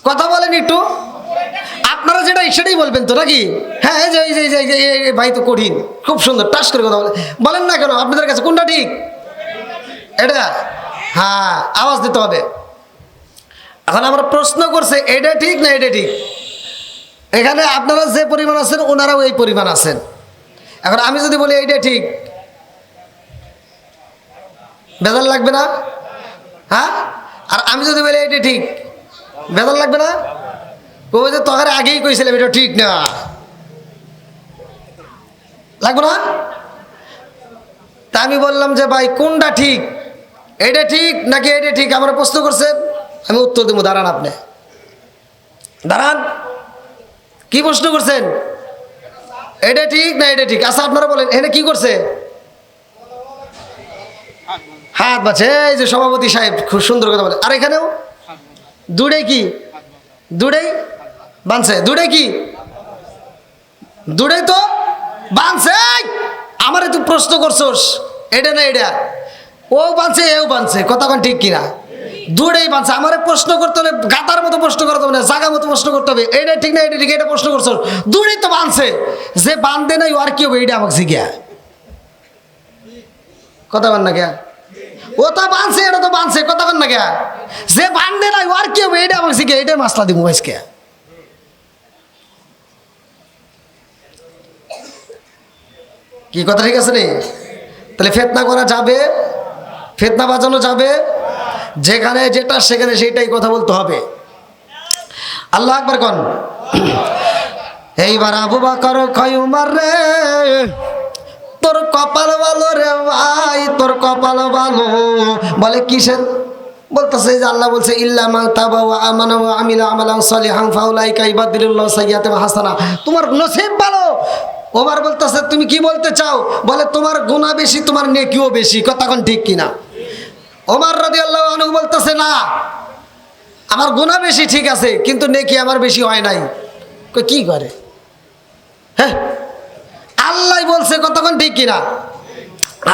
[SPEAKER 1] কথা বলেন একটু, আপনারা যেটা সেটাই বলবেন তো নাকি? হ্যাঁ, এই ভাই তো কঠিন, খুব সুন্দর টাস করে কথা বলেন না কেন? আপনাদের কাছে কোনটা ঠিক? এটা? হ্যাঁ, আওয়াজ দিতে হবে। এখন আমরা প্রশ্ন করছে এটা ঠিক না এটা ঠিক। এখানে আপনারা যে পরিমাণ আছেন ওনারাও এই পরিমাণ আছেন। এখন আমি যদি বলি এইটা ঠিক, বেজাল লাগবে না? হ্যাঁ, আর আমি যদি বলি এইটা ঠিক, বেজাল লাগবে না? ওই যে তখন আগেই কইছিলাম এটা ঠিক না, লাগবে না? তা আমি বললাম যে ভাই কোনটা ঠিক, এটা ঠিক নাকি এটা ঠিক? আমরা প্রশ্ন করছেন, আমি উত্তর দেবো। দাঁড়ান, আপনি দাঁড়ান, কি প্রশ্ন করছেন? এটা ঠিক না এটা ঠিক? আচ্ছা আপনারা বলেন, এখানে কি করছে? হাত বাঁচে। এই যে সভাপতি সাহেব খুব সুন্দর কথা বলে। আর এখানেও দুটাই কি? দুটাই বানছে। দুটাই কি? দুটাই তো বানছে। আমারে তুই প্রশ্ন করছোস এটা না এটা, ও বানছে এও বানছে, কথা কোন ঠিক কিনা? দুটাই বানছে। আমারে প্রশ্ন করতে হলে গাতার মতো প্রশ্ন করতে হবে না, জায়গা মতো প্রশ্ন করতে হবে। এটা ঠিক না এটা ঠিক, এটা প্রশ্ন করছো, দুটাই তো বানছে। যে বান্ধে নাই আর কি হবে? এটা আমাকে শিখিয়া কথা বল না কে? ও তো বানছে, এটা তো বানছে, কথা বল না কে? যে বান্ধে নাই আর কি হবে? এটা আমাকে শিখে, এটার মাসলা দিব আজকে। কি কথা ঠিক আছে নি? তাহলে ফিতনা করা যাবে, ফিতনা বাজানো যাবে, যেখানে যেটা সেখানে সেইটাই কথা বলতে হবে। আল্লাহ আকবার কোন। এইবার আবু বকর কয় উমর রে, তোর কপাল ভালো রে ভাই, তোর কপাল ভালো। বলে কিসের? বলতেছে যে আল্লাহ বলছে ইল্লা মান তাবা ওয়া আমানা ওয়া আমিলা আমালান সালিহান ফাউলাইকা ইবাদদিলুল্লাহু সাইয়্যাতিহিম হাসানা। তোমার নসিব ভালো। ওমর বলতেছে তুমি কি বলতে চাও? বলে তোমার গুনাহ বেশি, তোমার নেকিও বেশি, কথা কোন ঠিক কিনা? ওমর রাদিয়াল্লাহু আনহু বলতেছে না, আমার গুনাহ বেশি ঠিক আছে, কিন্তু নেকি আমার বেশি হয় নাই। কি করে? হ্যাঁ, আল্লাহ বলছে, কতক্ষণ ঠিক কিনা?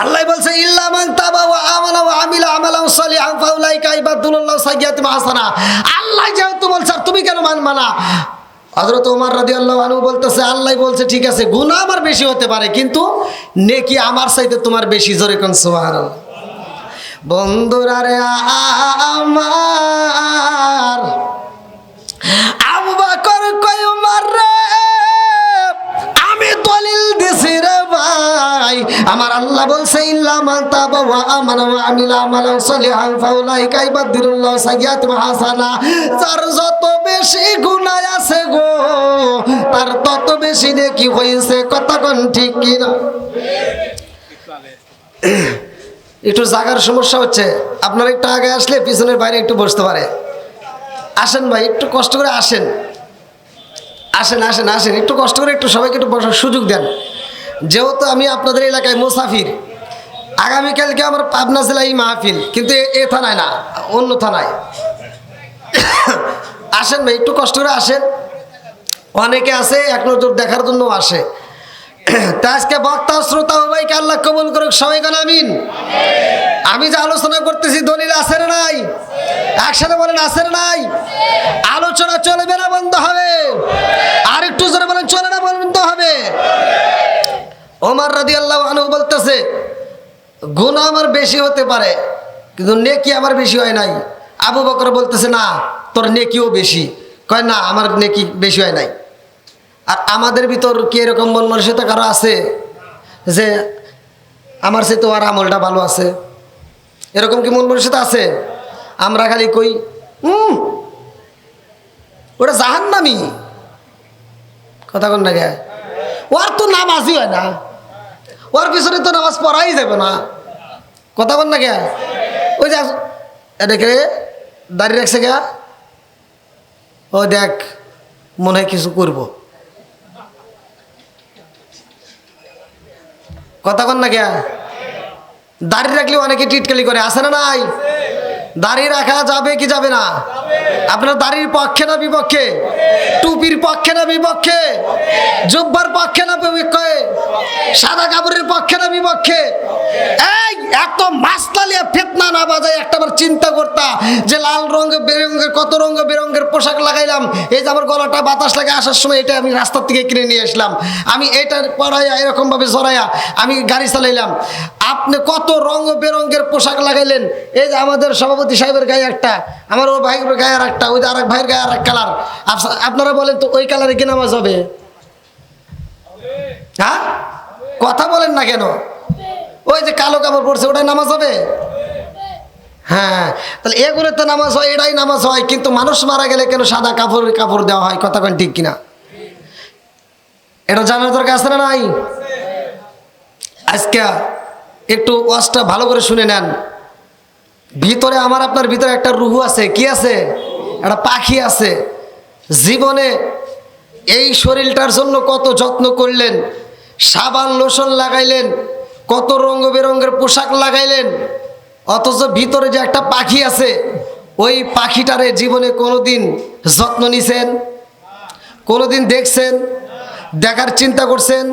[SPEAKER 1] আল্লাহ বলছে ইল্লা মান তাবা ওয়া আমানা ওয়া আমিলা আমালান সালিহান ফাউলাইকা ইবাদুল্লাহু সাইয়্যাতিহিম হাসানা। আল্লাহ যেহেতু বলছে আর তুমি কেন মানা? হযরত ওমর রাদিয়াল্লাহু আনহু বলতেছে আল্লাহ বলছে ঠিক আছে, গুনাহ আমার বেশি হতে পারে, কিন্তু নেকি আমার চাইতে তোমার বেশি। জোরে কোন সুবহানাল্লাহ। বন্ধুরা রে আমার, আবু বকর কয় উমর রে, আমি দলিল দিছি রে ভাই, আমার আল্লাহ বলছে ইল্লা মান তাবা ওয়া আমানা ওয়া আমিলা আমালান সালিহান ফাউলাইকা ইবাদদিলুল্লাহু সাইয়্যাতিহিম হাসানা। যার যত বেশি গুনাহ আছে গো, তার তত বেশি নেকি হইছে, কথা কোন ঠিক কিনা? একটু জায়গার সমস্যা হচ্ছে, আপনারা একটু আগে আসলে পিছনের বাইরে একটু বসতে পারে। আসেন ভাই, একটু কষ্ট করে আসেন, আসেন আসেন আসেন, একটু কষ্ট করে একটু সবাইকে একটু বসার সুযোগ দেন। যেহেতু আমি আপনাদের এলাকায় মুসাফির, আগামীকালকে আমার পাবনা জেলায় মাহফিল, কিন্তু এ থানায় না, অন্য থানায়। আসেন ভাই, একটু কষ্ট করে আসেন। অনেকে আছে এক নজর দেখার জন্য আসে। তা আজকে বক্তা শ্রোতা উভয়কে আল্লাহ কবুল করুক, সবাই বলেন আমিন। আমি যে আলোচনা করতেছি দলিল আছে না নাই? একসাথে বলেন আছে না নাই? আলোচনা চলবে না বন্ধ হবে? আর একটু জোরে বলেন চলে না বন্ধ হবে? ওমর রাদিয়াল্লাহু আনহু বলতেছে গুনাহ আমার বেশি হতে পারে, কিন্তু নেকি আমার বেশি হয় নাই। আবু বকর বলতেছে না, তোর নেকিও বেশি। কয় না, আমার নেকি বেশি হয় নাই। আর আমাদের ভিতর কি এরকম মন মানসিকতা কারো আছে যে আমার সে তো আর আমলটা ভালো আছে? এরকম কি মন মানসিকতা আছে? আমরা খালি কই ওটা জাহান্নামী, কথা কন না গে? ওর তো নামাজই হয় না, ওর পিছনে তো নামাজ পড়াই যাবে না, কথা কন না গে? ওই যে দেখে দাঁড়িয়ে রাখছে গে, ও দেখ মনে হয় কিছু করব। কথা কন না কে? দাড়ি রাখলে অনেকে টিটকালি করে, আছে না নাই? দাড়ি রাখা যাবে কি যাবে না? আপনার দাড়ির পক্ষে না বিপক্ষে? টুপির পক্ষে না বিপক্ষে? জুব্বার পক্ষে না বিপক্ষে? সাদা কাপড়ের পক্ষে না বিপক্ষে? এই এত মাসলালিয়া ফিতনা না বাজায় একটাবার চিন্তা করতা যে লাল রঙের বেরঙের কত রঙ বেরঙের পোশাক লাগাইলাম, এই যে আমার গলাটা বাতাস লাগে আসার সময় এটা আমি রাস্তার থেকে কিনে নিয়ে আসলাম, আমি এটা পরাইয়া এরকম ভাবে জড়াইয়া আমি গাড়ি চালাইলাম। আপনি কত রঙ বেরঙের পোশাক লাগাইলেন, এই যে আমাদের সভাপতি সাহেবের গায়ে একটা, আমার ও ভাইয়ের গায়ে আর একটা, ওই যে আরেক ভাইয়ের গায়ে আর এক কালার। আপনারা বলেন তো ওই কালারে কি নামাজ হবে? হ্যাঁ, কথা বলেন না কেন? ওই যে কালো কাপড় পরছে ওটাই নামাজ হবে? হ্যাঁ, তাহলে এগুলোতে নামাজ হয়, এটাই নামাজ হয়, কিন্তু মানুষ মারা গেলে কেন সাদা কাপড় দেওয়া হয়? কথা কেন ঠিক কিনা? এটা জানার দরকার আছে না নাই? আজকে একটু ওয়াজটা ভালো করে শুনে নেন। ভিতরে আমার আপনার ভিতরে একটা রুহ আছে। কি আছে? একটা পাখি আছে। জীবনে এই শরীরটার জন্য কত যত্ন করলেন, সাবান লোশন লাগাইলেন, কত রঙ বেরঙের পোশাক লাগাইলেন, অথচ ভিতরে যে একটা পাখি আছে, ওই পাখিটারে জীবনে কোনোদিন যত্ন নিছেন? কোনোদিন দেখছেন? দেখার চিন্তা করছেন?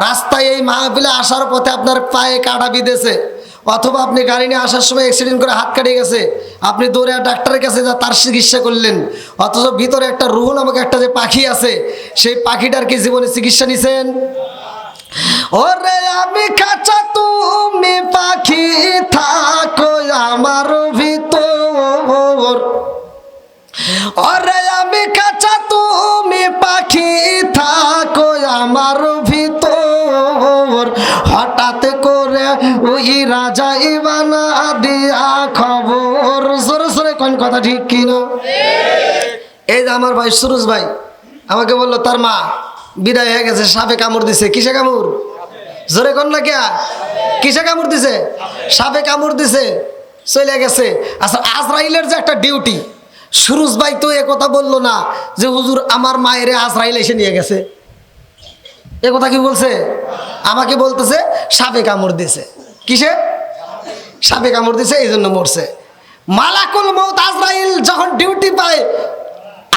[SPEAKER 1] রাস্তায় এই মাহফিলে আসার পথে আপনার পায়ে কাটা বিঁধেছে, অথবা আপনি গাড়ি নিয়ে আসার সময় অ্যাক্সিডেন্ট করে হাত কাটিয়ে গেছে, আপনি দৌড়ে ডাক্তারের কাছে যা তার চিকিৎসা করলেন, অথচ ভিতরে একটা রুহ নামক একটা যে পাখি আছে, সেই পাখিটার কি জীবনে চিকিৎসা নিছেন? ওরে আমি কাঁচা তুমি পাখি থাকো আমার ভিতর, ওরে আমি কাঁচা তুমি পাখি থাকো আমার ভিতর, হঠাৎ করে ওই রাজা ইবানা দিয়া খবর। জোরে জোরে কোন কথা ঠিক কিনা? এই যে আমার ভাই সুরজ ভাই আমাকে বললো তার মা বিদায় হয়ে গেছে, সাপে কামড় দিছে। কিসে কামড়? জোরে কোন না কিয়া? কিসে কামড় দিছে? সাপে কামড় দিছে, চলে গেছে। আচ্ছা, আজরাইলের যে একটা ডিউটি, সুরজ ভাই তো এ কথা বললো না যে হুজুর আমার মায়ের আজরাইল এসে নিয়ে গেছে। এ কথা কি বলছে? আমাকে বলতেছে সাপে কামড় দিছে। কিসে? সাপে কামড় দিছে, এই জন্য মরছে। মালাকুল মউত আজরাইল যখন ডিউটি পায়,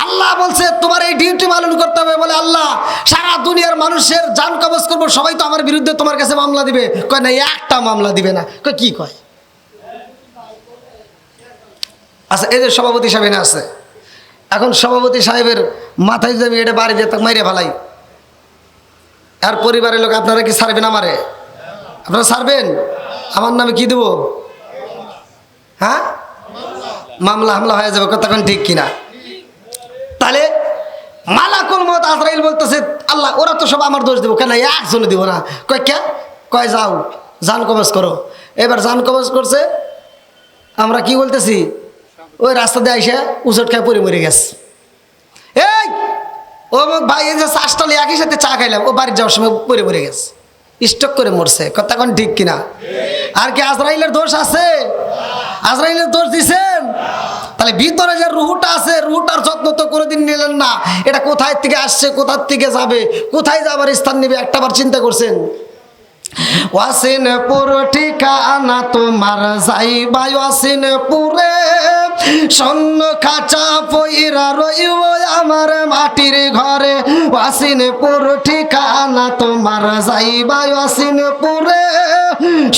[SPEAKER 1] আল্লাহ বলছে তোমার এই ডিউটি পালন করতে হবে। বলে আল্লাহ, সারা দুনিয়ার মানুষের জান কবজ করবো, সবাই তো আমার বিরুদ্ধে তোমার কাছে মামলা দিবে। কয় না, একটা মামলা দিবে না। কয় কি কয়? আচ্ছা, এদের সভাপতি সাহেব এনে আছে। এখন সভাপতি সাহেবের মাথায় যদি আমি এটা বাড়ি দিয়ে মাইরে ফেলাই, আর পরিবারের লোক আপনারা কি ছাড়বেন? আমারে আপনারা ছাড়বেন? আমার নামে কি দেবো? হ্যাঁ, মামলা হামলা হয়ে যাবে। কথা ঠিক কিনা? তাহলে মালাকুল মউত আজরাইল বলতেছে আল্লাহ ওরা তো সব আমার দোষ দেবো, কেন একজনে দিব না? কয় কে? কয় যাও জান কবজ করো। এবার জান কবজ করছে, আমরা কি বলতেছি? ওই রাস্তা দিয়ে আইসা উচট খায় পরে মরে গেছে। এই ও ভাই, এই যে চাষটালে একই সাথে চা খাইলাম, ও বাড়ি যাওয়ার সময় পরে মরে গেছে, স্ট্রোক করে মরছে। কথা কোন ঠিক কিনা? আর কি আজরাইলের দোষ আছে? আজরাইলের দোষ দিছেন? তাহলে ভিতরে যে রুহটা আছে, রুহটার যত্ন তো কোনোদিন নিলেন না। এটা কোথায় থেকে আসছে, কোথার থেকে যাবে, কোথায় যাবার স্থান নেবে, একটাবার চিন্তা করছেন? ওয়াসিনপুর ঠিকানা তোমার যাইবা ওয়াসিনপুরে, স্বর্ণ খাঁচা পইরা রইব আমার মাটির ঘরে। ওয়াসিনপুর ঠিকানা তোমার যাইবা ওয়াসিনপুরে,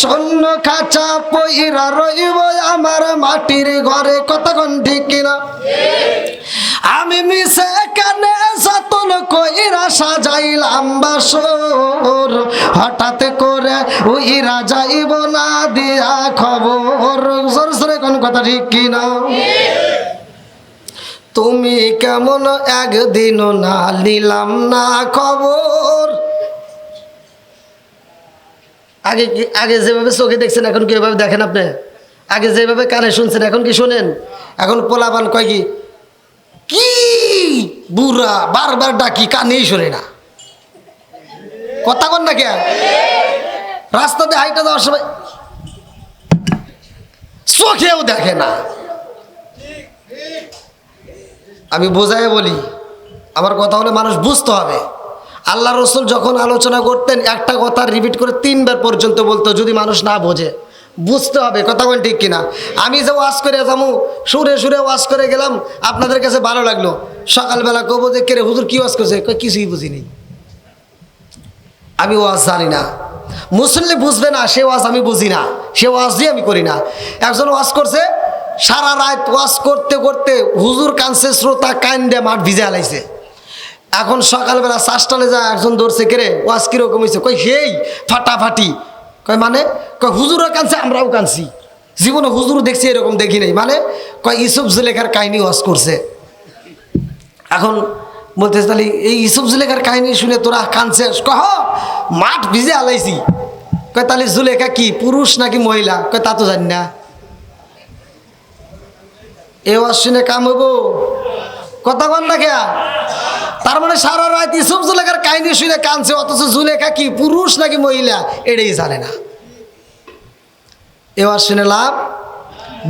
[SPEAKER 1] স্বর্ণ খাঁচা পইরা রইব আমার মাটির ঘরে। কতক্ষণ ঠিক কিনা? আমি মিশে কানে যতন কইরা সাজাইলাম বাসর, হঠাৎ করে ওই রাজা যাইব না দিয়া খবর। জোর জোরে কোন কথা ঠিক কিনা? তুমি কেমন একদিনও না নিলাম না খবর। আগে যেভাবে চোখে দেখছেন এখন কি এভাবে দেখেন? আপনি আগে যেভাবে কানে শুনছেন এখন কি শোনেন? এখন পোলাপান কয় কি কি বুড়া বারবার ডাকি, কানেই শোনে না। কথা কন না কে? রাস্তাতে হাইটা দেওয়ার সময় চোখেও দেখে না। আমি বোঝায় বলি, আমার কথা হলে মানুষ বুঝতে হবে। আল্লাহ রসুল যখন আলোচনা করতেন একটা কথা রিপিট করে 3 বার পর্যন্ত বলতো, যদি মানুষ না বোঝে। বুঝতে হবে, কথা বলেন ঠিক কিনা? আমি যে ওয়াজ করে যাবো, সুরে সুরে ওয়াজ করে গেলাম, আপনাদের কাছে ভালো লাগলো, সকালবেলা কবো যে কে রে হুজুর কি ওয়াজ করছে, কিছুই বুঝিনি, আমি ওয়াজ জানি না। মুসল্লি বুঝবে না, সে ওয়াজ আমি বুঝি না, সে ওয়াজই আমি করি না। একজন ওয়াজ করছে, সারা রাত ওয়াজ করতে করতে হুজুর কানছে, শ্রোতা কান্দে মাঠ ভিজে আলাইছে। এখন সকালবেলা চাষটালে যায়, একজন ধরছে কেরে ওয়াজ কিরকম হয়েছে, কই সেই ফাটাফাটি। কয় মানে? কয় হুজুরও কানছে, আমরাও কানছি, জীবনে হুজুর দেখছি এরকম দেখি নাই। মানে কয় ইউসুফ জুলেখার কাহিনী ওয়াজ করছে। এখন বলতেছে তাহলে এই ইউসুফ জুলেখার কাহিনী শুনে তোরা কানছিস? কহ মাঠ ভিজে আলাইছি। কয় তাহলে জুলেখা কি পুরুষ নাকি মহিলা? কয় তা তো জানি না। এ ওয়াজ শুনে কাম হইব? কথা কন না খেয়া? তার মানে সারা রাত ইউসুফ জুলেখার কাহিনী শুনে কানছে, অথচ জুলেখা কি পুরুষ নাকি মহিলা এটাই জানে না। এ ওয়াজ শুনে লাভ?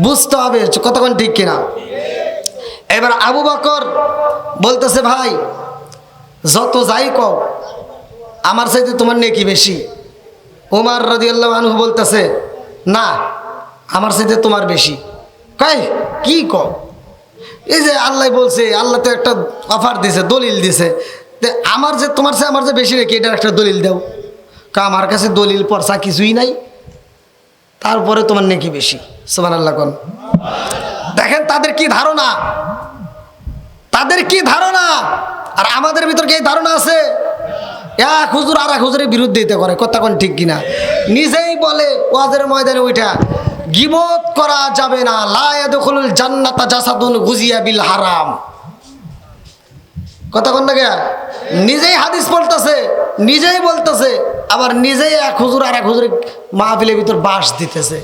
[SPEAKER 1] বুঝতে হবে, কতক্ষণ ঠিক কিনা? এবার আবু বকর বলতেছে, ভাই যত যাই কও আমার চাইতে তোমার নেকি বেশি। ওমর রাদিয়াল্লাহু আনহু বলতেছে, না আমার চাইতে তোমার বেশি। কয় কি কও? এই যে আল্লাহ বলছে, আল্লাহ তো একটা অফার দিছে, দলিল দিছে, আমার যে তোমার চেয়ে আমার যে বেশি নাকি এটার একটা দলিল দাও। আমার কাছে দলিল পরসা কিছুই নাই, তারপরে তোমার নেকি বেশি। সুবহানাল্লাহ কোন। দেখেন তাদের কি ধারণা, তাদের কি ধারণা। আর আমাদের ভিতর কি এই ধারণা আছে? এক হুজুর আর এক হুজুরের বিরুদ্ধিতা করে, কথা কোন ঠিক কিনা? নিজেই বলে ওয়াজের ময়দানে ওইটা গীবত করা যাবে না, লা ইয়াদখুলুল জান্নাতা জাসাদুন গুজিয়া বিল হারাম। কথা কোন না? নিজেই হাদিস পড়তেছে, নিজেই বলতেছে, আবার নিজেই এক হুজুর আর এক হুজুরের মাহফিলের ভিতর বাস দিতেছে।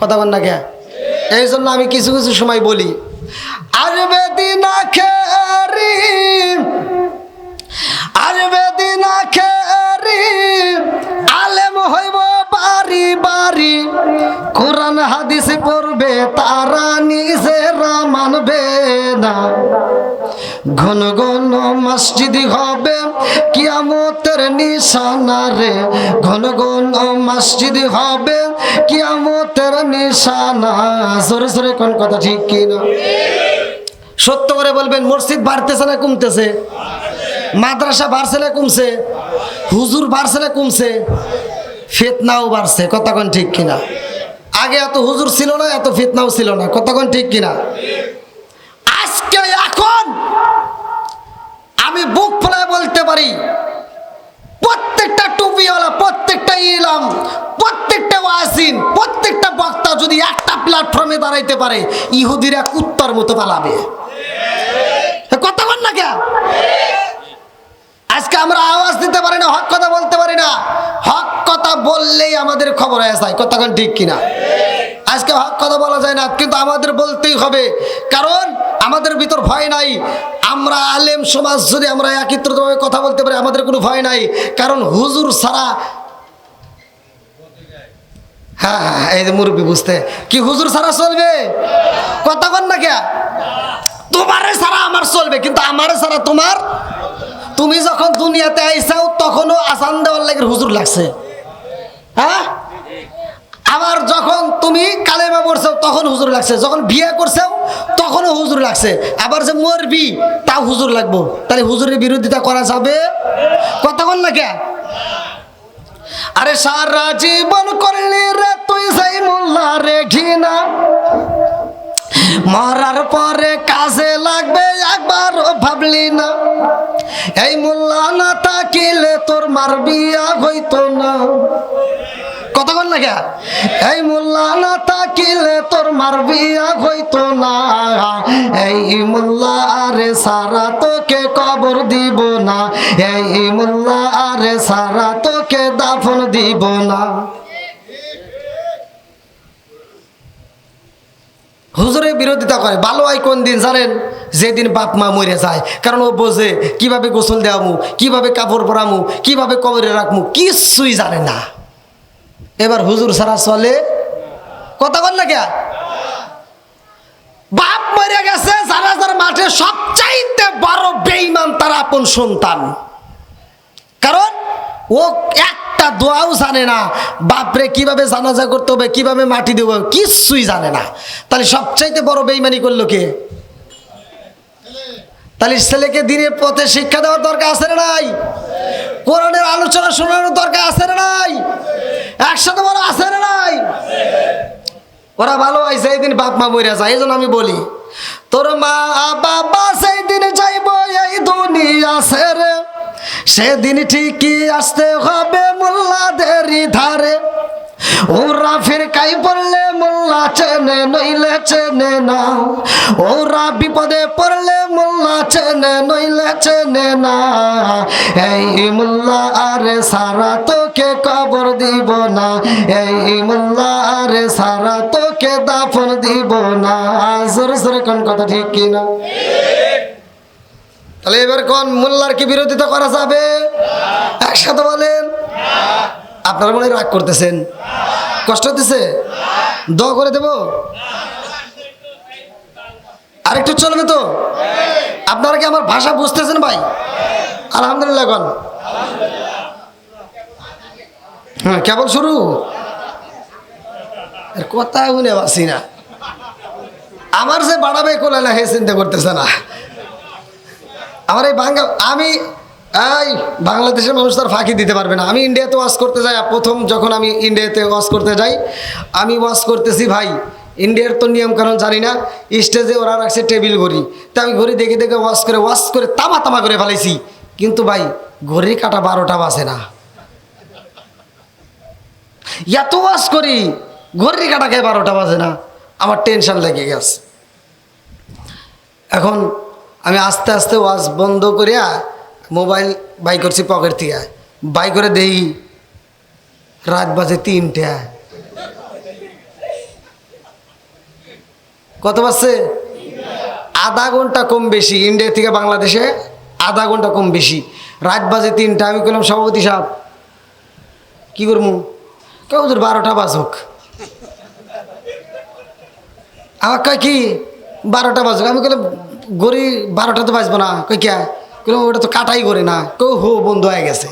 [SPEAKER 1] কথা কোন না? এই জন্য আমি কিছু কিছু সময় বলি, আসবে দিন আখেরি, আসবে দিন আখেরি, আলেম হইব বাড়ি বাড়ি, কোরআন হাদিস পড়বে তারা নিজেরা মানবে না, ঘন ঘন মসজিদ হবে কিয়ামতের নিশানা রে, ঘন ঘন মসজিদ হবে কিয়ামতের নিশানা। জোরে জোরে কোন কথা ঠিক কিনা? সত্য করে বলবেন, মসজিদ বাড়তেছে না কমতেছে? মাদ্রাসা বাড়ছে না কমছে? হুজুর বাড়ছে না কমছে? ফিতনাও বাড়ছে, কথা কোন ঠিক কিনা? আগে এত হুজুর ছিল না, এত ফিতনাও ছিল না, কথা কোন ঠিক কিনা? আজকে এখন আমি বুক ফুলায় বলতে পারি, প্রত্যেকটা টুপিওয়ালা, প্রত্যেকটা ইলাম, প্রত্যেকটা ওয়াসিন, প্রত্যেকটা বক্তা যদি একটা প্ল্যাটফর্মে দাঁড়াইতে পারে, ইহুদিরা কুত্তার মতো পালাবে। কথা বল না কে? আজকে আমরা আওয়াজ দিতে পারি না, হক কথা বলতে পারি না, হক কথা বললেই আমাদের খবর হয়ে যায়, কথা কোন ঠিক কিনা? আজকে হক কথা বলা যায় না, কিন্তু আমাদের বলতেই হবে, কারণ আমাদের ভিতর ভয় নাই। আমরা আলেম সমাজ যদি আমরা একত্রিতভাবে কথা বলতে পারি, আমাদের কোনো ভয় নাই, কারণ হুজুর ছাড়া, হ্যাঁ হ্যাঁ এই যে মুরব্বী বুঝতে কি, হুজুর ছাড়া চলবে? কথা বল না কে? তোমারে ছাড়া আমার চলবে, কিন্তু আমারে ছাড়া তোমার। তুমি যখন দুনিয়াতে আইসাও তখনও আসান দেওয়ার লাগে হুজুর লাগছে, হ্যাঁ? আবার যখন তুমি কালেমা পড়ছো তখন হুজুর লাগছে, যখন বিয়ে করছো তখনও হুজুর লাগছে, আবার যে মরবি তাও হুজুর লাগবো। তাহলে হুজুরের বিরোধিতা করা যাবে? কথা বল না কে? আরে সারা জীবন করলি রে তুই সেই মোল্লা রে ঘৃণা, মরার পরে কাজে লাগবে একবারও ভাবলি না, এই মোল্লা না থাকিলে তোর মার বিয়া হইতো না। কথা বল না কে? এই মোল্লা না থাকিলে তোর মার বিয়া হইতো না, এই মোল্লা আরে সারা তোকে কবর দিব না, এই মোল্লা আরে সারা তোকে দাফন দিব না। হুজুরের বিরোধিতা করে। ভালো হয় কোন দিন জানেন? যেদিন বাপ মা মরে যায়, কারণ ও বোঝে কিভাবে গোসল দেওয়ামু, কিভাবে কাপড় পরামু, কিভাবে কবরে রাখমু, কিছুই জানে না। এবার হুজুর ছাড়া চলে? কথা বল না কে? বাপ মরে গেছে, জানাজার মাঠে সবচাইতে বড় বেঈমান তার আপন সন্তান। কারণ ও একটা দোয়াও জানে না, বাপরে কিভাবে জানাজা করতে হবে, কিভাবে মাটি দেবো, কিছুই জানে না। তাহলে সবচাইতে বড় বেঈমানি করলো কে? তাহলে ছেলেকে দিনের পথে শিক্ষা দেওয়ার দরকার আছে না নাই? কোরআনের আলোচনা শোনানোর দরকার আছে না নাই? একসাথে বড় আছে না নাই? ওরা ভালো হয় সেই দিন বাপ মা মরে যায়। এই জন্য আমি বলি, তোর মা বাবা সেই দিন যাইব এই দুনিয়া ছেড়ে, সেদিন ঠিকই আসতে হবে মোল্লাদেরই ধারে। ওরা ফিরকাই পড়লে মোল্লা চেনে নইলে চেনে না, ওরা বিপদে পড়লে মোল্লা চেনে নইলে চেনে না। এই মোল্লা আরে সারা তোকে কবর দিব না, এই মোল্লা আরে সারা তোকে দাফন দিব না। জোরে জোরে কোন কথা ঠিক কিনা? তাহলে এবার কোন মোল্লার কি বিরোধিতা করা যাবে? একসাথে বলেন। আপনারা মনে হয় রাগ করতেছেন, কষ্ট হতেছে, দোয়া করে দেব? আরেকটু চলবে তো? আপনারা কি আমার ভাষা বুঝতেছেন ভাই? আলহামদুলিল্লাহ কোন? হ্যাঁ, কেবল শুরু, কথা শুনে পাচ্ছি না। আমার যে বাড়াবে কোলে না হে চিন্তা করতেছে না। আমার এই আমি বাংলাদেশের মানুষ তার ফাঁকি দিতে পারবে না। আমি ইন্ডিয়াতে ওয়াজ করতে যাই, প্রথম যখন আমি ইন্ডিয়াতে ওয়াজ করতে যাই, আমি ওয়াজ করতেছি ভাই, ইন্ডিয়ার তো নিয়ম কারণ জানি না, স্টেজে ওরা রাখছে টেবিল ঘড়ি, তা আমি ঘড়ি দেখে দেখে ওয়াজ করে তামা তামা করে ফেলাইছি। কিন্তু ভাই ঘড়ি কাটা 12টা বাজে না। এত ওয়াজ করি, ঘড়ি কাটা খায় 12টা বাজে না। আমার টেনশন লেগে গেছে। এখন আমি আস্তে আস্তে ওয়াজ বন্ধ করিয়া মোবাইল বাই করছি পকেট থেকে, বাই করে দেই রাত বাজে 3টা। কত বাজছে? আধা ঘন্টা কম বেশি, ইন্ডিয়া থেকে বাংলাদেশে আধা ঘন্টা কম বেশি। রাত বাজে 3টা। আমি বললাম সভাপতি সাহেব কি করবো? কেউ 12টা বাজুক। আমার কয় কি 12টা বাজুক? আমি বললাম গড়ি 12টা তো বাজবো না। কই কে? ওটা তো কাটাই করে না। কেউ হো বন্ধ হয়ে গেছে।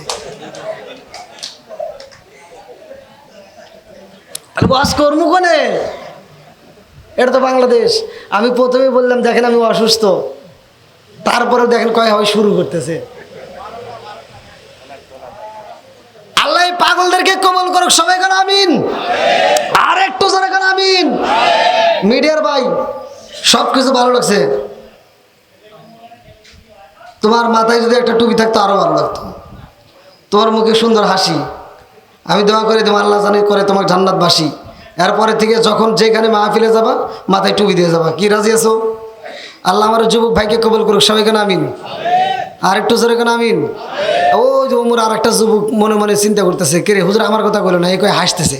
[SPEAKER 1] ওয়াজ করবো কোনে? এটা তো বাংলাদেশ। আমি প্রথমে বললাম দেখেন আমি অসুস্থ, তারপরে দেখেন কয় হয় শুরু করতেছে। আল্লাহ পাগলদেরকে কবল করুক, সবাই কেন আমিন। আর একটু জোরে কেন আমিন। মিডিয়ার ভাই সবকিছু ভালো লাগছে, তোমার মাথায় যদি একটা টুপি থাকতো আরো ভালো লাগতো। তোমার মুখে সুন্দর হাসি, আমি দোয়া করি তোমার আল্লাহ জানি করে তোমার জান্নাতবাসী। এরপরে থেকে যখন যেখানে মাহফিলে যাবা মাথায় টুপি দিয়ে যাবা। কি রাজি আছো? আল্লাহ আমার যুবক ভাইকে কবল করুক, সবাই কেন আমিন। আর একটু জোরে কেন আমিন। ও যে ওমর আর একটা যুবক মনে মনে চিন্তা করতেছে, কে রে হুজুর আমার কথা বলে না, এই কয়ে হাসতেছে।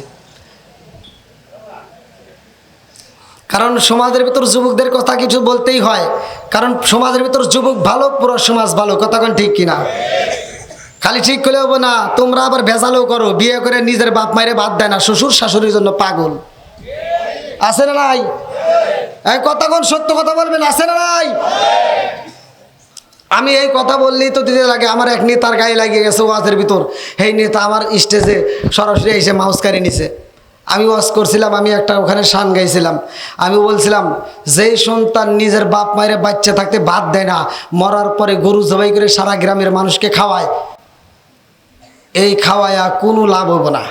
[SPEAKER 1] কারণ সমাজের ভিতর যুবকদের কথা কিছু বলতেই হয়, কারণ সমাজের ভিতর যুবক ভালো, পুরো সমাজ ভালো। কথা কোন ঠিক কিনা? খালি ঠিক করলে হবে না, তোমরা আবার ভেজালও করো। বিয়ে করে নিজের বাপ মায়ের বাদ দেয় না, শ্বশুর শাশুড়ির জন্য পাগল। আছে না নাই? এই কথা কোন সত্য কথা বলবেন, আছে না নাই? আমি এই কথা বললেই তো দিতে লাগে। আমার এক নেতার গায়ে লাগিয়ে গেছে ওয়াজের ভিতর। এই নেতা আমার স্টেজে সরাসরি এসে মাউসকারি নিছে। আমি ওয়াজ করছিলাম, আমি একটা ওখানে শান গাইছিলাম। আমি বলছিলাম যেই সন্তান নিজের বাপ মায়ের বাচ্চা থাকতে ভাত দেয় না, মরার পরে গরু জবাই করে সারা গ্রামের মানুষকে খাওয়ায়, এই খাওয়ায়া কোনো লাভ হবো না।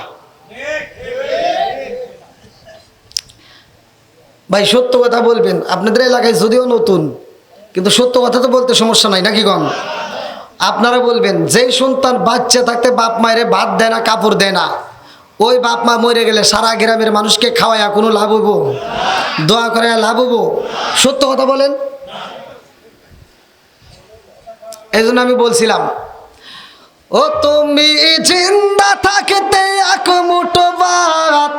[SPEAKER 1] ভাই সত্য কথা বলবেন। আপনাদের এলাকায় যদিও নতুন, কিন্তু সত্য কথা তো বলতে সমস্যা নাই, নাকি কন? আপনারা বলবেন যেই সন্তান বাচ্চা থাকতে বাপ মায়ের ভাত দেয় না, কাপড় দেয় না, ওই বাপ মা মরে গেলে সারা গ্রামের মানুষকে খাওয়ায়া কোনো লাভ হবো? দোয়া করে লাভ হবো? সত্য কথা বলেন। এই জন্য আমি বলছিলাম, ও তুমি জিন্দা থাকতে এক মুঠো ভাত,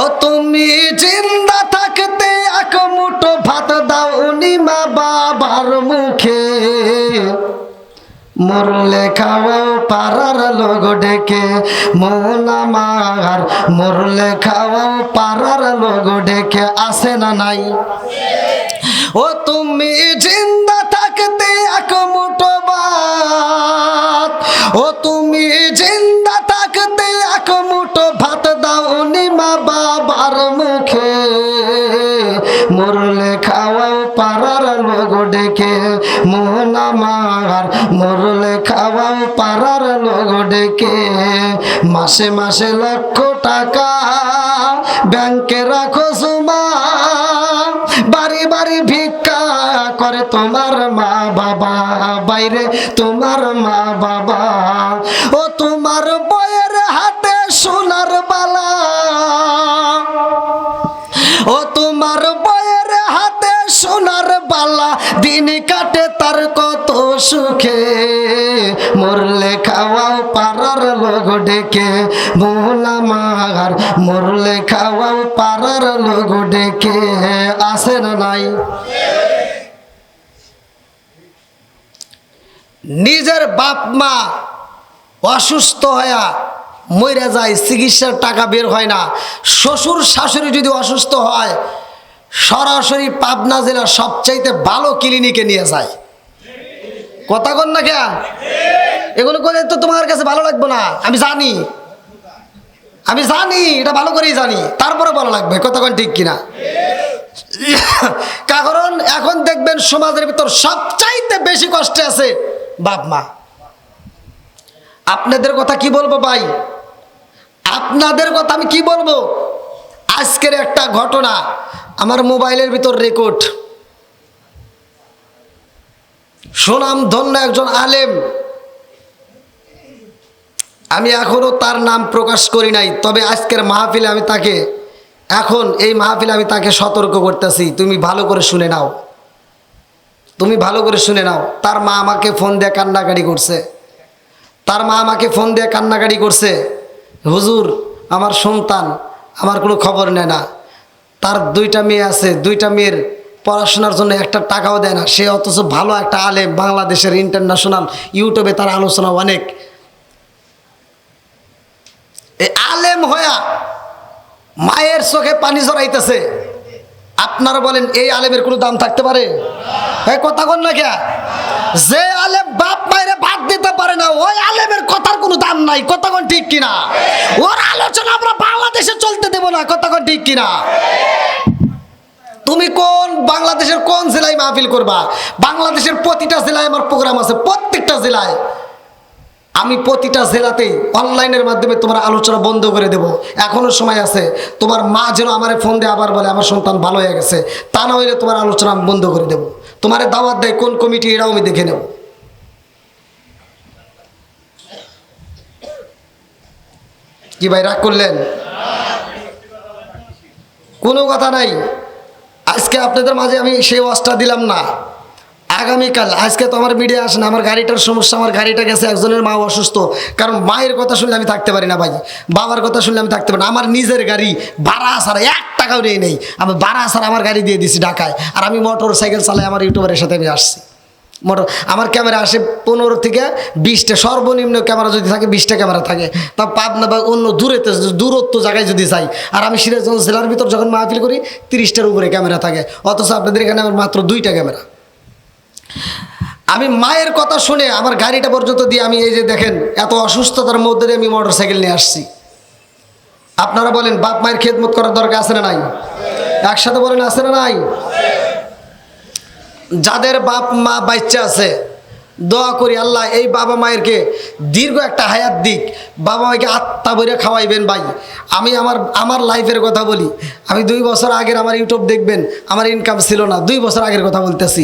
[SPEAKER 1] ও তুমি জিন্দা থাকতে এক মুঠো ভাত দাও নি মা বাবার মুখে, মরলে খাওয়াও পাড়ার লোক ডেকে, মন আমার মরলে খাওয়াও পাড়ার লোক ডেকে, আসে না নাই? ও তুমি জিন্দা থাকতে এক মুঠো ভাত, ও তুমি জিন্দা থাকতে এক মুঠো ভাত দাওনি মা বাবার মুখে, মরলে খাওয়াও পাড়ার লোক ডেকে, মন আমার মরলে খাওয়াও পাড়ার লোক ডেকে। মাসে মাসে লক্ষ টাকা ব্যাংকে রাখো জমা, বাড়ি বাড়ি ভিক্ষা করে তোমার মা বাবা, বাইরে তোমার মা বাবা। ও তোমার বইয়ের হাতে সোনার বালা, ও তোমার বইয়ের হাতে সোনার বালা, দিন কাটে তার কত সুখে, মরলে খাওয়াও পাড়ার লোক ডেকে, মোলা মার মরলে খাওয়াও পাড়ার লোক ডেকে, আসে না নাই? নিজের বাপ মা অসুস্থ হয়া মরে যায়, চিকিৎসার টাকা বের হয় না, শ্বশুর শাশুড়ি যদি অসুস্থ হয় সরাসরি পাবনা জেলার সবচাইতে ভালো ক্লিনিকে নিয়ে যায়। কথা কন না কে? এগুলো করে তো তোমার কাছে ভালো লাগবে না, আমি জানি, আমি জানি, এটা ভালো করেই জানি, তারপরে ভালো লাগবে। কথা কন ঠিক কিনা? কারণ এখন দেখবেন সমাজের ভিতর সবচাইতে বেশি কষ্টে আছে বাপ মা। আপনাদের কথা কি বলবো ভাই, আপনাদের কথা আমি কি বলবো? আজকের একটা ঘটনা আমার মোবাইলের ভিতর রেকর্ড, সুনাম ধন্য একজন আলেম, আমি এখনো তার নাম প্রকাশ করি নাই, তবে আজকের মাহফিলে আমি তাকে, এখন এই মাহফিলে আমি তাকে সতর্ক করতেছি, তুমি ভালো করে শুনে নাও, তুমি ভালো করে শুনে নাও। তার মা আমাকে ফোন দিয়ে কান্নাকাটি করছে, তার মা আমাকে ফোন দিয়ে কান্নাকাটি করছে, হুজুর আমার সন্তান আমার কোনো খবর নেয় না, তার দুইটা মেয়ে আছে, দুইটা মেয়ের পড়াশোনার জন্য একটা টাকাও দেয় না, সে অথচ ভালো একটা আলেম, বাংলাদেশের ইন্টারন্যাশনাল ইউটিউবে তার আলোচনা অনেক। এই আলেম হয়া মায়ের চোখে পানি জড়াইতেছে, আপনারা বলেন এই আলেমের কোনো দাম থাকতে পারে? কথা কন না কে? যে আলেম বাপ মায়ের ভাত দিতে পারে না ওই আলেমের কথার কোনো দাম নাই। কথা কন ঠিক কিনা? ওর আলোচনা আমরা বাংলাদেশে চলতে দেব না। কথা কন ঠিক কিনা? তুমি কোন বাংলাদেশের কোন জেলায় মাহফিল করবা? বাংলাদেশের প্রতিটা জেলায় আমার প্রোগ্রাম আছে, প্রত্যেকটা জেলায় আমি প্রতিটা জেলাতেই অনলাইনের মাধ্যমে তোমার আলোচনা বন্ধ করে দেব। এখনো সময় আছে, তোমার মা যেন আমার ফোন দিয়ে আবার বলে আমার সন্তান ভালো হয়ে গেছে, তা না হইলে তোমার আলোচনা আমি বন্ধ করে দেব। তোমার দাওয়াত দেয় কোন কমিটি, এটাও আমি দেখে নেব। কি ভাই রাগ করলেন? কোনো কথা নাই, আজকে আপনাদের মাঝে আমি সেই ওয়াজটা দিলাম না, আগামীকাল। আজকে তো আমার মিডিয়া আসে না, আমার গাড়িটার সমস্যা, আমার গাড়িটা গেছে, একজনের মা অসুস্থ, কারণ মায়ের কথা শুনলে আমি থাকতে পারি না ভাই, বাবার কথা শুনলে আমি থাকতে পারি না। আমার নিজের গাড়ি ভাড়া ছাড়া 1 টাকাও নেই, আমি ভাড়া ছাড়া আমার গাড়ি দিয়ে দিছি ঢাকায়, আর আমি মোটর সাইকেল চালাই, আমার ইউটিউবারের সাথে আমি আসছি। মোটর আমার ক্যামেরা আসে 15 থেকে 20টা, সর্বনিম্ন ক্যামেরা যদি থাকে 20টা ক্যামেরা থাকে, তা পাবনা বা অন্য দূরত্ব জায়গায় যদি যাই, আর আমি সিরাজগঞ্জ জেলার ভিতর যখন মাহফিল করি 30টার উপরে ক্যামেরা থাকে, অথচ আপনাদের এখানে আমার মাত্র 2টা ক্যামেরা। আমি মায়ের কথা শুনে আমার গাড়িটা পর্যন্ত দিয়ে আমি এই যে দেখেন এত অসুস্থতার মধ্যে দিয়ে আমি মোটর সাইকেল নিয়ে আসছি। আপনারা বলেন বাপ মায়ের খেদমত করার দরকার আছে না নাই? একসাথে বলেন আছে না নাই? যাদের বাপ মা বাচ্চা আছে দোয়া করি আল্লাহ এই বাবা মায়েরকে দীর্ঘ একটা হায়াত দিক, বাবা মাকে আত্মা ভরে খাওয়াইবেন। ভাই আমি আমার লাইফের কথা বলি, আমি 2 বছর আগের আমার ইউটিউব দেখবেন, আমার ইনকাম ছিল না, 2 বছর আগের কথা বলতেছি।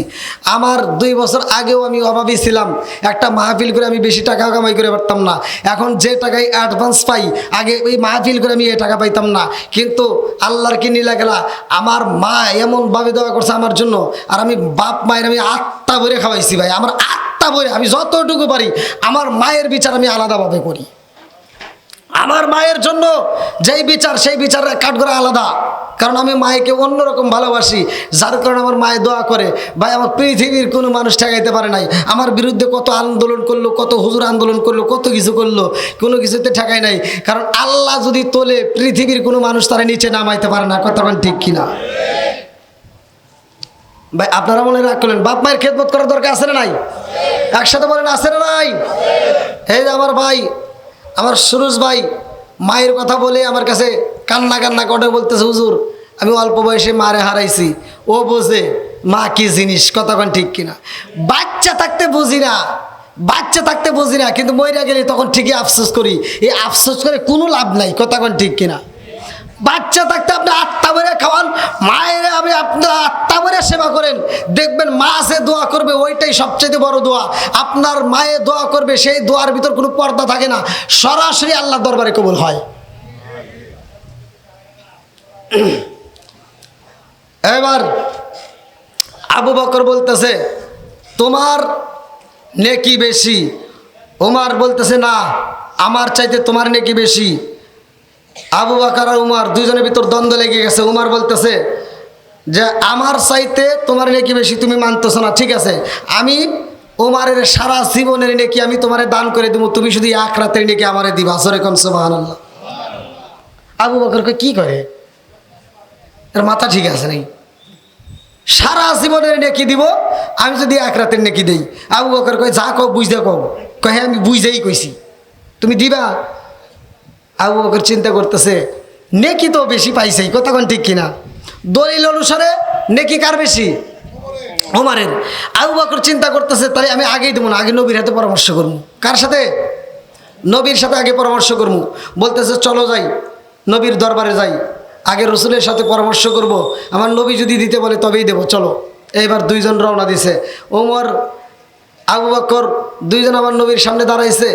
[SPEAKER 1] আমার 2 বছর আগেও আমি অভাবী ছিলাম, একটা মাহফিল করে আমি বেশি টাকা কামাই করে পারতাম না। এখন যে টাকায় অ্যাডভান্স পাই, আগে ওই মাহফিল করে আমি এ টাকা পাইতাম না, কিন্তু আল্লাহর কি নীলা গেলা, আমার মা এমনভাবে দোয়া করছে আমার জন্য, আর আমি বাপ মায়ের আমি আত্মা ভরে খাওয়াইছি ভাই, আমার আত্মা ভরে। আমি যতটুকু পারি আমার মায়ের বিচার আমি আলাদাভাবে করি, আমার মায়ের জন্য যেই বিচার সেই বিচারের কাঠগড়া আলাদা, কারণ আমি মায়েকে অন্যরকম ভালোবাসি, যার কারণে আমার মায়ে দোয়া করে। ভাই আমার পৃথিবীর কোনো মানুষ ঠেকাইতে পারে নাই। আমার বিরুদ্ধে কত আন্দোলন করলো, কত হুজুর আন্দোলন করলো, কত কিছু করলো, কোনো কিছুতে ঠেকাই নাই। কারণ আল্লাহ যদি তোলে পৃথিবীর কোনো মানুষ তারা নিচে নামাইতে পারে না। কতক্ষণ ঠিক কিনা ভাই? আপনারা মনে রাখ করলেন, বাপ মায়ের খেদমত করার দরকার আছে না নাই? একসাথে বলেন আছে না নাই? এই যে আমার ভাই, আমার সুরুজ ভাই মায়ের কথা বলে আমার কাছে কান্না কান্না করে বলতেছে, হুজুর আমি অল্প বয়সে মারে হারাইছি। ও বোঝে মা কি জিনিস। কতক্ষণ ঠিক কিনা? বাচ্চা থাকতে বুঝি না, বাচ্চা থাকতে বুঝি না, কিন্তু মইরা গেলে তখন ঠিকই আফসোস করি। এই আফসোস করে কোনো লাভ নাই। কতক্ষণ ঠিক কিনা? বাচ্চা থাকতে আপনি আত্মা ভরে খাওয়ান, মায়ের আমি আপনার আত্মা ভরে সেবা করেন, দেখবেন মা সে দোয়া করবে, ওইটাই সবচেয়ে বড় দোয়া। আপনার মায়ে দোয়া করবে, সেই দোয়ার ভিতর কোনো পর্দা থাকে না, সরাসরি আল্লাহ দরবারে কবুল হয়। এবার আবু বকর বলতেছে তোমার নেকি বেশি। ওমর বলতেছে না, আমার চাইতে তোমার নেকি বেশি। আবু বকর আর উমর দুইজনের ভিতর দ্বন্দ্ব লেগে গেছে। উমর বলতেছে যে আমার চাইতে তোমার নেকি বেশি, তুমি মানতেছো না, ঠিক আছে আমি উমরের সারা জীবনের নেকি আমি তোমারে দান করে দেবো, তুমি শুধু এক রাতের নেকি আমারে দিবা। সরে কোন সুবহানাল্লাহ। আবু বকরকে কি করে, এর মাথা ঠিক আছে নাই? সারা জীবনের নেকি দিব, আমি যদি এক রাতের নেকি দেই। আবু বকর কয় যা কও বুঝতে কও। কহে আমি বুঝেই কইছি, তুমি দিবা? আবু বকর চিন্তা করতেছে নেকি তো বেশি পাইছেই। কতক্ষণ ঠিক কিনা? দলিল অনুসারে নেকি কার বেশি? ওমরের। আবু বকর চিন্তা করতেছে তাহলে আমি আগেই দেবো না, আগে নবীর হাতে পরামর্শ করবো। কার সাথে? নবীর সাথে আগে পরামর্শ করবো। বলতেছে চলো যাই, নবীর দরবারে যাই, আগে রসুলের সাথে পরামর্শ করব, আমার নবী যদি দিতে বলে তবেই দেবো, চলো। এইবার দুইজন রওনা দিছে। ওমর আবু বকর দুইজন আমার নবীর সামনে দাঁড়াইছে।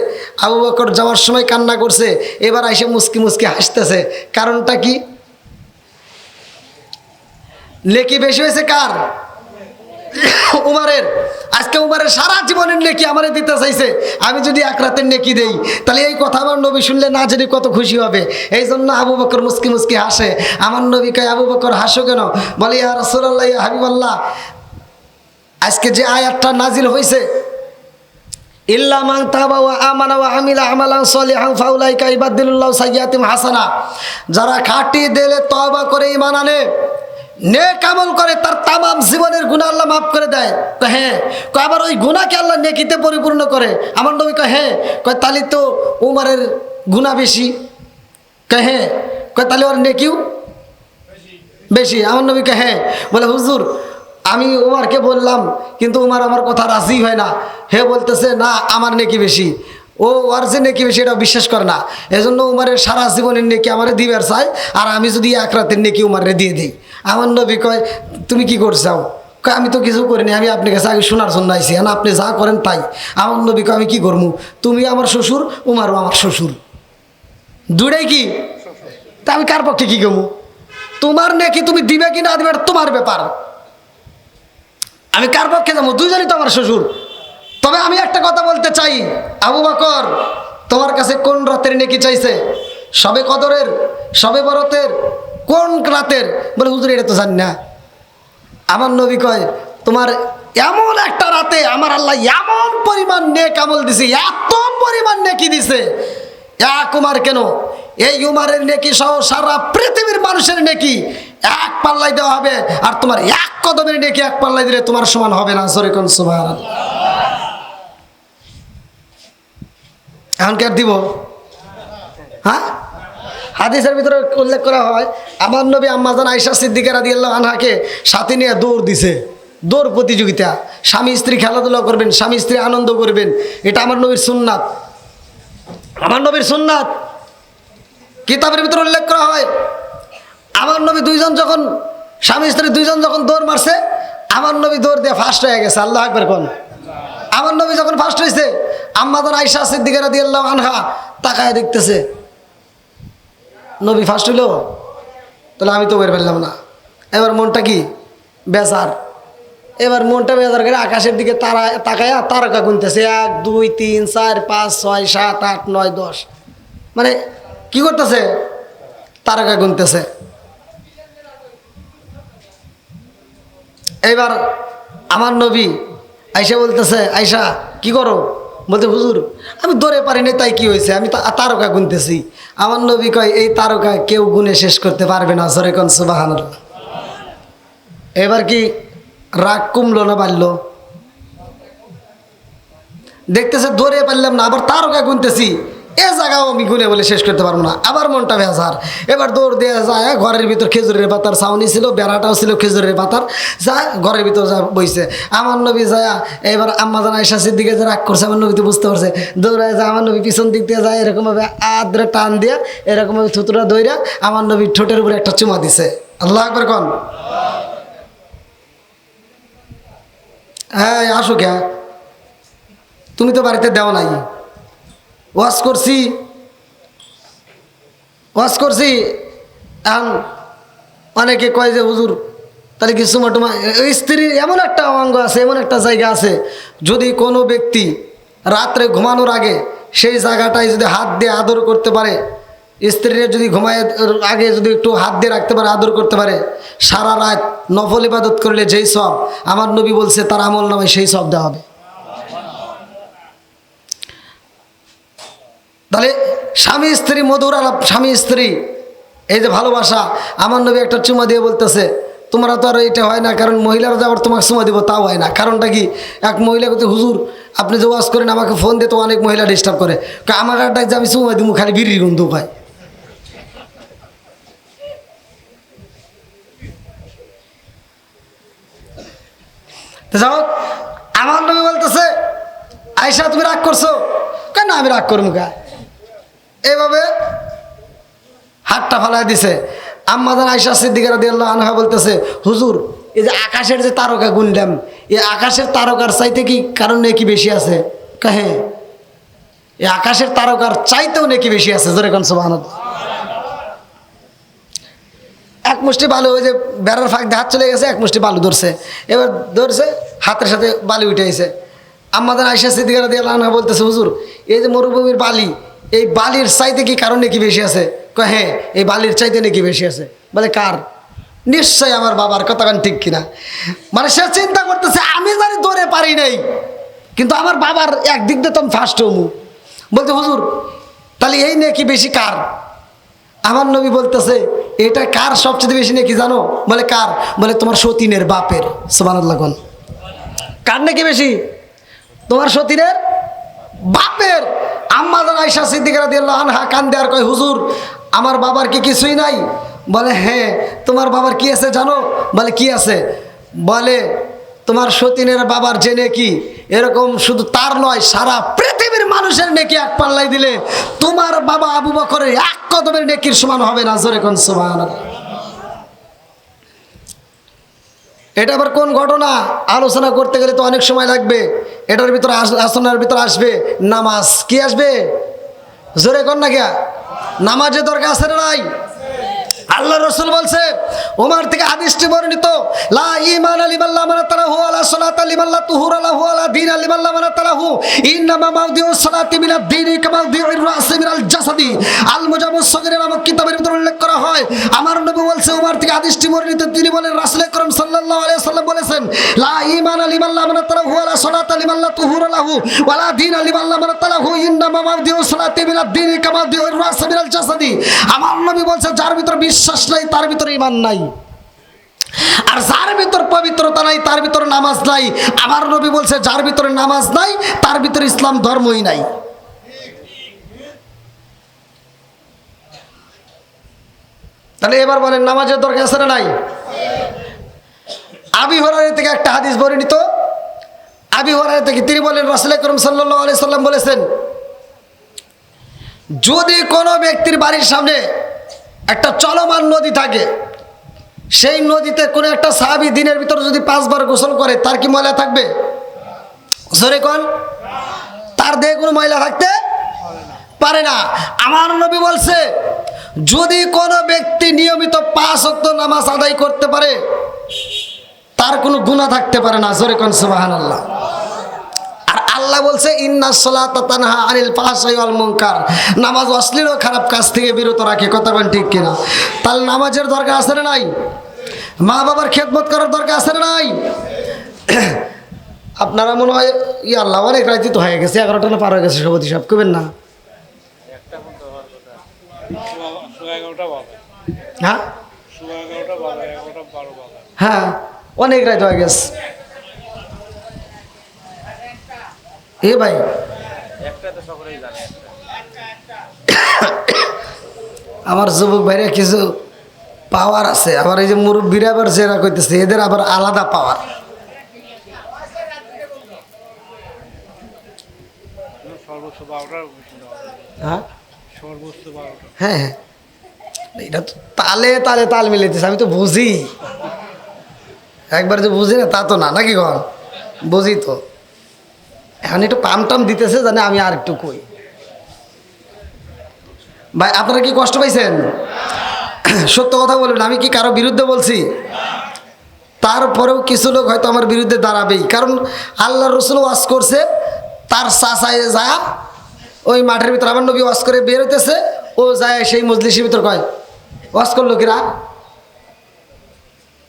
[SPEAKER 1] আবু বকর যাওয়ার সময় কান্না করছে, এবার আইসে মুস্কি মুস্কি হাসতেছে। কারণটা কি? নেকি বেশি হয়েছে কার? উমরের। আজকে উমরের সারা জীবনের নেকি আমারে দিতে চাইছে, আমি যদি এক রাতের নেকি দেই তাহলে এই কথা আমার নবী শুনলে না জানি কত খুশি হবে। এই জন্য আবু বকর মুস্কি মুস্কি হাসে। আমার নবী কয় আবু বকর হাসো কেন? বলে ইয়া রাসূলুল্লাহ, ইয়া হাবিবাল্লাহ, আজকে যে আয়াতটা নাজিল হয়েছে, ইল্লা মান তাবা ওয়া আমানা ওয়া আমিলা আমালান সলিহান ফাউলাইকা ইবাদদিলুল্লাহু সাইয়্যাতিহিম হাসানা, যারা খাঁটি দিলে তওবা করে ঈমান আনে, নেক আমল করে, তার তামাম জীবনের গুনাহ আল্লাহ মাফ করে দেয়। তো হ্যাঁ, কয় আবার ওই গুনাহকে আল্লাহ নেকিতে পরিপূর্ণ করে। আমার নবী কয় হ্যাঁ। কয় তাহলে তো উমরের গুনাহ বেশি। কয় হ্যাঁ। কয় তাহলে ওর নেকিও বেশি। আমার নবী কয় হ্যাঁ। বলে হুজুর আমি উমরকে বললাম, কিন্তু উমর আমার কথা রাজি হয় না। হে বলতেছে না আমার নেকি বেশি, ও ওর যে নেকি বেশি এটা বিশ্বাস করে না। এজন্য উমরের সারা জীবনের নেকি আমারে দিবার চাই, আর আমি যদি এক রাতের নেকি উমরে দিয়ে দিই। আমার নবী কয় তুমি কি করছাও? কয় আমি তো কিছু করিনি, আমি আপনার কাছে আগে শোনার জন্য আইছি, না আপনি যা করেন তাই। আমার নবী কয় আমি কি করবো, তুমি আমার শ্বশুর, উমারও আমার শ্বশুর, দুটাই কি, তা আমি কার পক্ষে কি করবো? তোমার নেকি তুমি দিবে কি না দিবে এটা তোমার ব্যাপার, আমি কার পক্ষে যাবো? দুইজনই তো আমার শ্বশুর। তবে আমি একটা কথা বলতে চাই, আবু বকর তোমার কাছে কোন রাতের নেকি চাইছে? সবে কদরের, সবে বরতের, কোন রাতের? বলে হুজুর এটা তো জানি না। আমার নবী কয় তোমার এমন একটা রাতে আমার আল্লাহ এমন পরিমাণ নেক আমল দিছে, এত পরিমাণ নেকি দিছে, এক উমার কেন, এই উমারের নেকি সহ সারা পৃথিবীর মানুষের নেকি এক পাল্লাই দেওয়া হবে, আর তোমার এক কদমের নেকি এক পাল্লাই দিলে তোমার সমান হবে না। জোরে কোন সুবহানাল্লাহ। এখন কে দিব? হ্যাঁ, হাদিসের ভিতরে উল্লেখ করা হয় আমার নবী আম্মাজান আয়েশা সিদ্দিকা রাদিয়াল্লাহু আনহাকে সাথে নিয়ে দৌড় দিছে, দৌড় প্রতিযোগিতা। স্বামী স্ত্রী খেলাধুলা করবেন, স্বামী স্ত্রী আনন্দ করবেন, এটা আমার নবীর সুন্নাত, আমার নবীর সুন্নাত। কিতাবের ভিতরে উল্লেখ করা হয় আমার নবী দুইজন যখন, স্বামী স্ত্রী দুইজন যখন দৌড় মারছে, আমার নবী দৌড় দিয়ে ফার্স্ট হয়ে গেছে। আল্লাহু আকবার কোন। আমার নবী যখন ফার্স্ট হয়েছে, আম্মাজান আয়েশা সিদ্দিকা রাদিয়াল্লাহু আনহা তাকায় দেখতেছে, নবী ফার্স্ট হইল, তাহলে আমি তো বের ফেললাম না। এবার মনটা কি বেজার, এবার মনটা বেজার করে আকাশের দিকে তারা তাকায়া তারকা গুনতেছে, 1 2 3 4 5 6 7 8 9 10, মানে কি করতেছে? তারকা গুনতেছে। এবার আমার নবী আয়সা বলতেছে, আয়সা কি করো? বলতে হুজুর আমি দৌড়ে পারি না, তাই কি হয়েছে? আমি তারকা গুনতেছি। আমার নবী কয়, এই তারকা কেউ গুনে শেষ করতে পারবে না। জোরে কোন সুবহানাল্লাহ। এবার কি রাগ কমলো না বাড়লো? দেখতেছে দৌড়ে পারলাম না, আবার তারকা গুনতেছি, এ জায়গাও আমি গুনে বলে শেষ করতে পারবো না। আবার মনটা বেজার। এবার দৌড় দিয়ে যায়, ঘরের ভিতর খেজুরের পাতার ছাউনি ছিল, বেড়াটাও ছিল খেজুরের পাতার, যায় ঘরের ভিতর যা বইছে। আমার নবী যায়, এবার আম্মাজান আয়েশা সিদ্দিকা যে রাগ করছে, আমার নবী তো বুঝতে পারছে, দৌড়ায় যায়। আমার নবী পিছন দিক দিয়ে যায়, এরকমভাবে আদ্রে টান দিয়া এরকমভাবে থুতুরা দইরা আমার নবী ঠোঁটের উপরে একটা চুমা দিছে। আল্লাহু আকবার কোন। হ্যাঁ আসো কে, তুমি তো বাড়িতে দেও নাই। ওয়াজ করছি এখন অনেকে কয় যে হুজুর তাহলে কি চুমা টুমা? স্ত্রীর এমন একটা অঙ্গ আছে, এমন একটা জায়গা আছে, যদি কোনো ব্যক্তি রাত্রে ঘুমানোর আগে সেই জায়গাটায় যদি হাত দিয়ে আদর করতে পারে, স্ত্রীর যদি ঘুমায় আগে যদি একটু হাত দিয়ে রাখতে পারে, আদর করতে পারে, সারা রাত নফল ইবাদত করলে যেই সব, আমার নবী বলছে তার আমল নামে সেই সব দেওয়া হবে। তাহলে স্বামী স্ত্রী মধুর আলাপ, স্বামী স্ত্রী এই যে ভালোবাসা, আমার নবী একটা চুমা দিয়ে বলতেছে তোমরা তো আর এটা হয় না, কারণ মহিলারা যে আবার তোমাকে চুমা দিব তাও হয় না। কারণটা কি? এক মহিলা বলতে, হুজুর আপনি যে ওয়াজ করেন আমাকে ফোন দিয়ে তো অনেক মহিলা ডিস্টার্ব করে, আমার একটা যে আমি চুমা দিব খালি বিড়ির গন্ধ পাই। যাও, আমার নবী বলতেছে আয়েশা তুমি রাগ করছো কেন? আমি রাগ করবো কা? এইভাবে হাতটা ফালাই দিছে। আম্মাজান আয়েশা সিদ্দিকা রাদিয়াল্লাহু আনহা বলতেছে, হুজুর এই যে আকাশের যে তারকা গুনলাম, এই আকাশের তারকার চাইতে কি কারণ নাকি বেশি আছে? কাহে এই আকাশের তারকার চাইতেও নাকি বেশি আছে। জোরে কোন সুবহানাল্লাহ। এক মুষ্টি বালু, ওই যে বেড়ার ফাঁক দিয়ে হাত চলে গেছে, এক মুষ্টি বালু ধরছে, এবার ধরছে হাতের সাথে বালি উঠে গেছে। আম্মাজান আয়েশা সিদ্দিকা রাদিয়াল্লাহু আনহা বলতেছে, হুজুর এই যে মরুভূমির বালি, এই বালির চাইতে কি কারণ নাকি বেশি আছে? কয় হ্যাঁ এই বালির চাইতে নাকি বেশি আছে। বলে কার? নিশ্চয়ই আমার বাবার। কথা কান ঠিক কিনা? মানে সে চিন্তা করতেছে আমি জানি দৌড়ে পারি নাই, কিন্তু আমার বাবার একদিক দিয়ে তো আমি ফার্স্ট হমু। বলতে হুজুর তাহলে এই নাকি বেশি কার? আমার নবী বলতেছে এটা কার সবচেয়ে বেশি নাকি জানো? বলে কার? বলে তোমার সতীনের বাপের। সুবহানাল্লাহ। কার নাকি বেশি? তোমার সতীনের বাপের। আম্মাজান আয়েশা সিদ্দিকা রাদিয়াল্লাহু আনহা কান্দে আর কয়, হুজুর আমার বাবার কি কিছুই নাই? বলে হ্যাঁ তোমার বাবার কি আছে জানো? বলে কি আছে? বলে তোমার সতীনের বাবার যে নেকি, এরকম শুধু তার নয় সারা পৃথিবীর মানুষের নেকি এক পাল্লাই দিলে তোমার বাবা আবু বকরের এক কদমের নেকির সমান হবে না। জোরে কোন সুবহানাল্লাহ। এটা আবার কোন ঘটনা? আলোচনা করতে গেলে তো অনেক সময় লাগবে। এটার ভিতরে আলোচনার ভিতরে আসবে নামাজ। কি আসবে? জোরে কোন না গিয়া নামাজের দরকার আছে না নাই? আল্লাহ রাসূল বলছে, ওমর থেকে হাদিসটি বর্ণিত, লা ঈমানা লিমান লা মানাতালাহু ওয়ালা সালাতা লিমান লা তুহুরা লাহু ওয়ালা দীনা লিমান লা মানাতালাহু ইন্নামা মাউদিউস সালাতি মিনাদ দীনি কামা মাউদিউর রাসি মিনাল জাসাদি। আল মুজাম্মুস সগীর নামক কিতাবের ভিতরে উল্লেখ করা হয়। আমার নবী বলছে, ওমর থেকে হাদিসটি বর্ণিত, তিনি বলেন রাসূল আকরাম সাল্লাল্লাহু আলাইহি ওয়াসাল্লাম বলেছেন, লা ঈমানা লিমান লা মানাতালাহু ওয়ালা সালাতা লিমান লা তুহুরা লাহু ওয়ালা দীনা লিমান লা মানাতালাহু ইন্নামা মাউদিউস সালাতি মিনাদ দীনি কামা মাউদিউর রাসি মিনাল জাসাদি। আমার নবী বলছে যার ভিতরে বিশ্বাস নাই তার ভিতরে ঈমান নাই, আর যার ভিতর পবিত্রতা নাই তার ভিতরে নামাজ নাই। আমার নবী বলছে যার ভিতরে নামাজ নাই তার ভিতরে ইসলাম ধর্মই নাই। তাহলে এবার বলেন নামাজের দরকার আছে না নাই? আবি হুরায়রা থেকে একটা হাদিস বর্ণিত। আবি হুরায়রা থেকে তিনি বলেন, রাসূল আকরাম সাল্লাল্লাহু আলাইহি সাল্লাম বলেছেন, যদি কোনো ব্যক্তির বাড়ির সামনে একটা চলমান নদী থাকে, সেই নদীতে কোনো একটা সাহাবী দিনের ভিতরে যদি 5 বার গোসল করে, তার কি ময়লা থাকবে? জোরে কোন। তার দেহে কোনো ময়লা থাকতে পারে না। আমার নবী বলছে যদি কোনো ব্যক্তি নিয়মিত 5 ওয়াক্ত নামাজ আদায় করতে পারে তার কোনো গুনাহ থাকতে পারে না। জোরে কোন সুবহানাল্লাহ। আর আল্লাহ বলছে ইন্নাস সালাতা তানহা আনিল ফাহশাই ওয়াল মুনকার, নামাজ অশ্লীল ও খারাপ কাজ থেকে বিরত রাখে। কথা বলেন ঠিক কিনা? তাহলে নামাজের দরকার আছে না নাই? মা বাবার খেদমত করার দরকার আছে না নাই? আপনারা মনে হয় আল্লাহ অনেক রাইতে তো হয়ে গেছে, 11টা না পার হয়ে গেছে, সভাপতি সাহেব কবেন না? হ্যাঁ হ্যাঁ, অনেক রাত হয়ে গেছে। এ ভাই আমার যুবক ভাইরা কিছু পাওয়ার আছে, আবার এই যে মুরব্বীরা আবার জেরা করতেছে, এদের আবার আলাদা পাওয়ার। হ্যাঁ হ্যাঁ, এটা তো তালে তালে তাল মিলাইতেছে, আমি তো বুঝি, একবার যে বুঝি না তা তো না, নাকি কন? বুঝি তো। এখন একটু পাম টাম দিতেছে জানে, আমি আর একটু কই। ভাই আপনারা কি কষ্ট পাইছেন? সত্য কথা বলবেন, আমি কি কারো বিরুদ্ধে বলছি? তারপরেও কিছু লোক হয়তো আমার বিরুদ্ধে দাঁড়াবেই, কারণ আল্লাহ রসুল ওয়াজ করছে, তার চাচায় যা ওই মাঠের ভিতরে আমার নবী ওয়াজ করে বের হইতেছে, ও যায় সেই মজলিসের ভিতর কয় ওয়াজ করলো কিরা,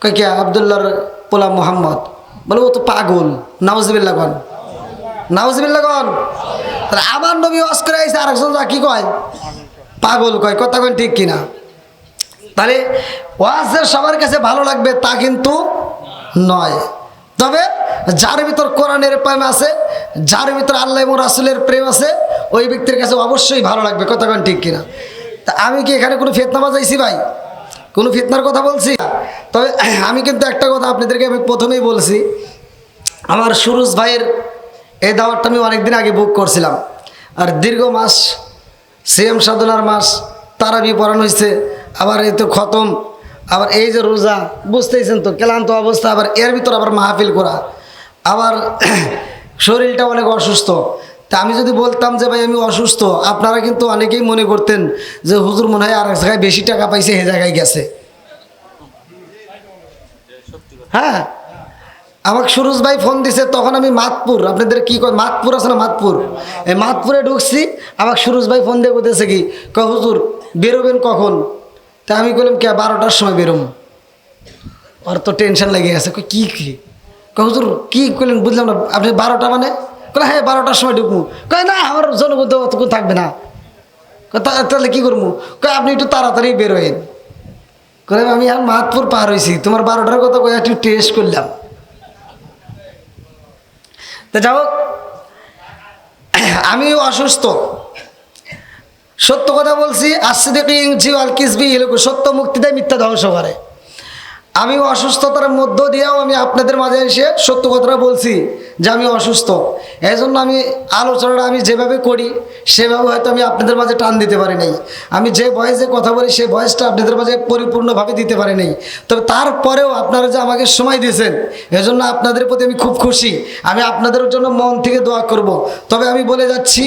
[SPEAKER 1] কয় কে? আবদুল্লাহর পোলা মোহাম্মদ। বলে ও তো পাগল। নাউজুবিল্লাহ কন, নাউজুবিল্লাহ কন। তাহলে আমার নবী ওয়াজ করে আইসে, আরেকজন যা কি কয়? পাগল কয়। কথা কন ঠিক কিনা? তাহলে ওয়াজের সবার কাছে ভালো লাগবে তা কিন্তু নয়, তবে যার ভিতর কোরআনের প্রেম আছে, যার ভিতর আল্লাহ এবং রাসূলের প্রেম আছে, ওই ব্যক্তির কাছে অবশ্যই ভালো লাগবে। কথা কন ঠিক কিনা? তা আমি কি এখানে কোনো ফিতনা বাজাইছি ভাই? কোনো ফিতনার কথা বলছি? তবে আমি কিন্তু একটা কথা আপনাদেরকে আমি প্রথমেই বলছি, আমার সুরুজ ভাইয়ের এই দাওয়াতটা আমি অনেকদিন আগে বুক করছিলাম, আর দীর্ঘ মাস সিএম সাধনার মাস, তারাবি পড়ানো হয়েছে, আবার এই তো খতম, আবার এই যে রোজা, বুঝতেইছেন তো ক্লান্ত অবস্থা, আবার এর ভিতর আবার মাহফিল করা, আবার শরীরটা অনেক অসুস্থ। তা আমি যদি বলতাম যে ভাই আমি অসুস্থ, আপনারা কিন্তু অনেকেই মনে করতেন যে হুজুর মনে হয় আর এক জায়গায় বেশি টাকা পাইছে, সে জায়গায় গেছে। হ্যাঁ, আমাকে সুরুজ ভাই ফোন দিছে, তখন আমি মাতপুর, আপনাদের কি কয় মাতপুর আছে না, মাতপুর, এই মাতপুরে ঢুকছি, আমাকে সুরুজ ভাই ফোন দিয়ে বলতেছে কি, কয় হুজুর বেরোবেন কখন? তা আমি বললাম কে 12টার সময় বেরোম। আর তো টেনশন লেগে গেছে, কি কি কয় হুজুর কি করলেন বুঝলাম না, আপনি 12টা মানে? কয় হ্যাঁ 12টার সময় ঢুকবো। কয় না আমার জনবদ্ধ অতক্ষণ থাকবে না। তাহলে কি করবো? কয় আপনি একটু তাড়াতাড়ি বেরোয়েন। কয় আমি আর মাতপুর পার হয়েছি, তোমার 12টার কথা কয়ে একটু টেস্ট করলাম। তা যাও, আমি অসুস্থ, সত্য কথা বলছি। আসিদিকিং জিওয়াল কিসবি, সত্য মুক্তি দেয়, মিথ্যা ধ্বংস করে। আমি অসুস্থতার মধ্য দিয়েও আমি আপনাদের মাঝে এসে সত্য কথাটা বলছি যে আমি অসুস্থ। এই জন্য আমি আলোচনাটা আমি যেভাবে করি সেভাবে হয়তো আমি আপনাদের মাঝে টান দিতে পারি নাই, আমি যে ভয়েসে কথা বলি সেই ভয়েসটা আপনাদের মাঝে পরিপূর্ণভাবে দিতে পারি নাই। তবে তারপরেও আপনারা যে আমাকে সময় দিয়েছেন, এজন্য আপনাদের প্রতি আমি খুব খুশি। আমি আপনাদের জন্য মন থেকে দোয়া করব। তবে আমি বলে যাচ্ছি,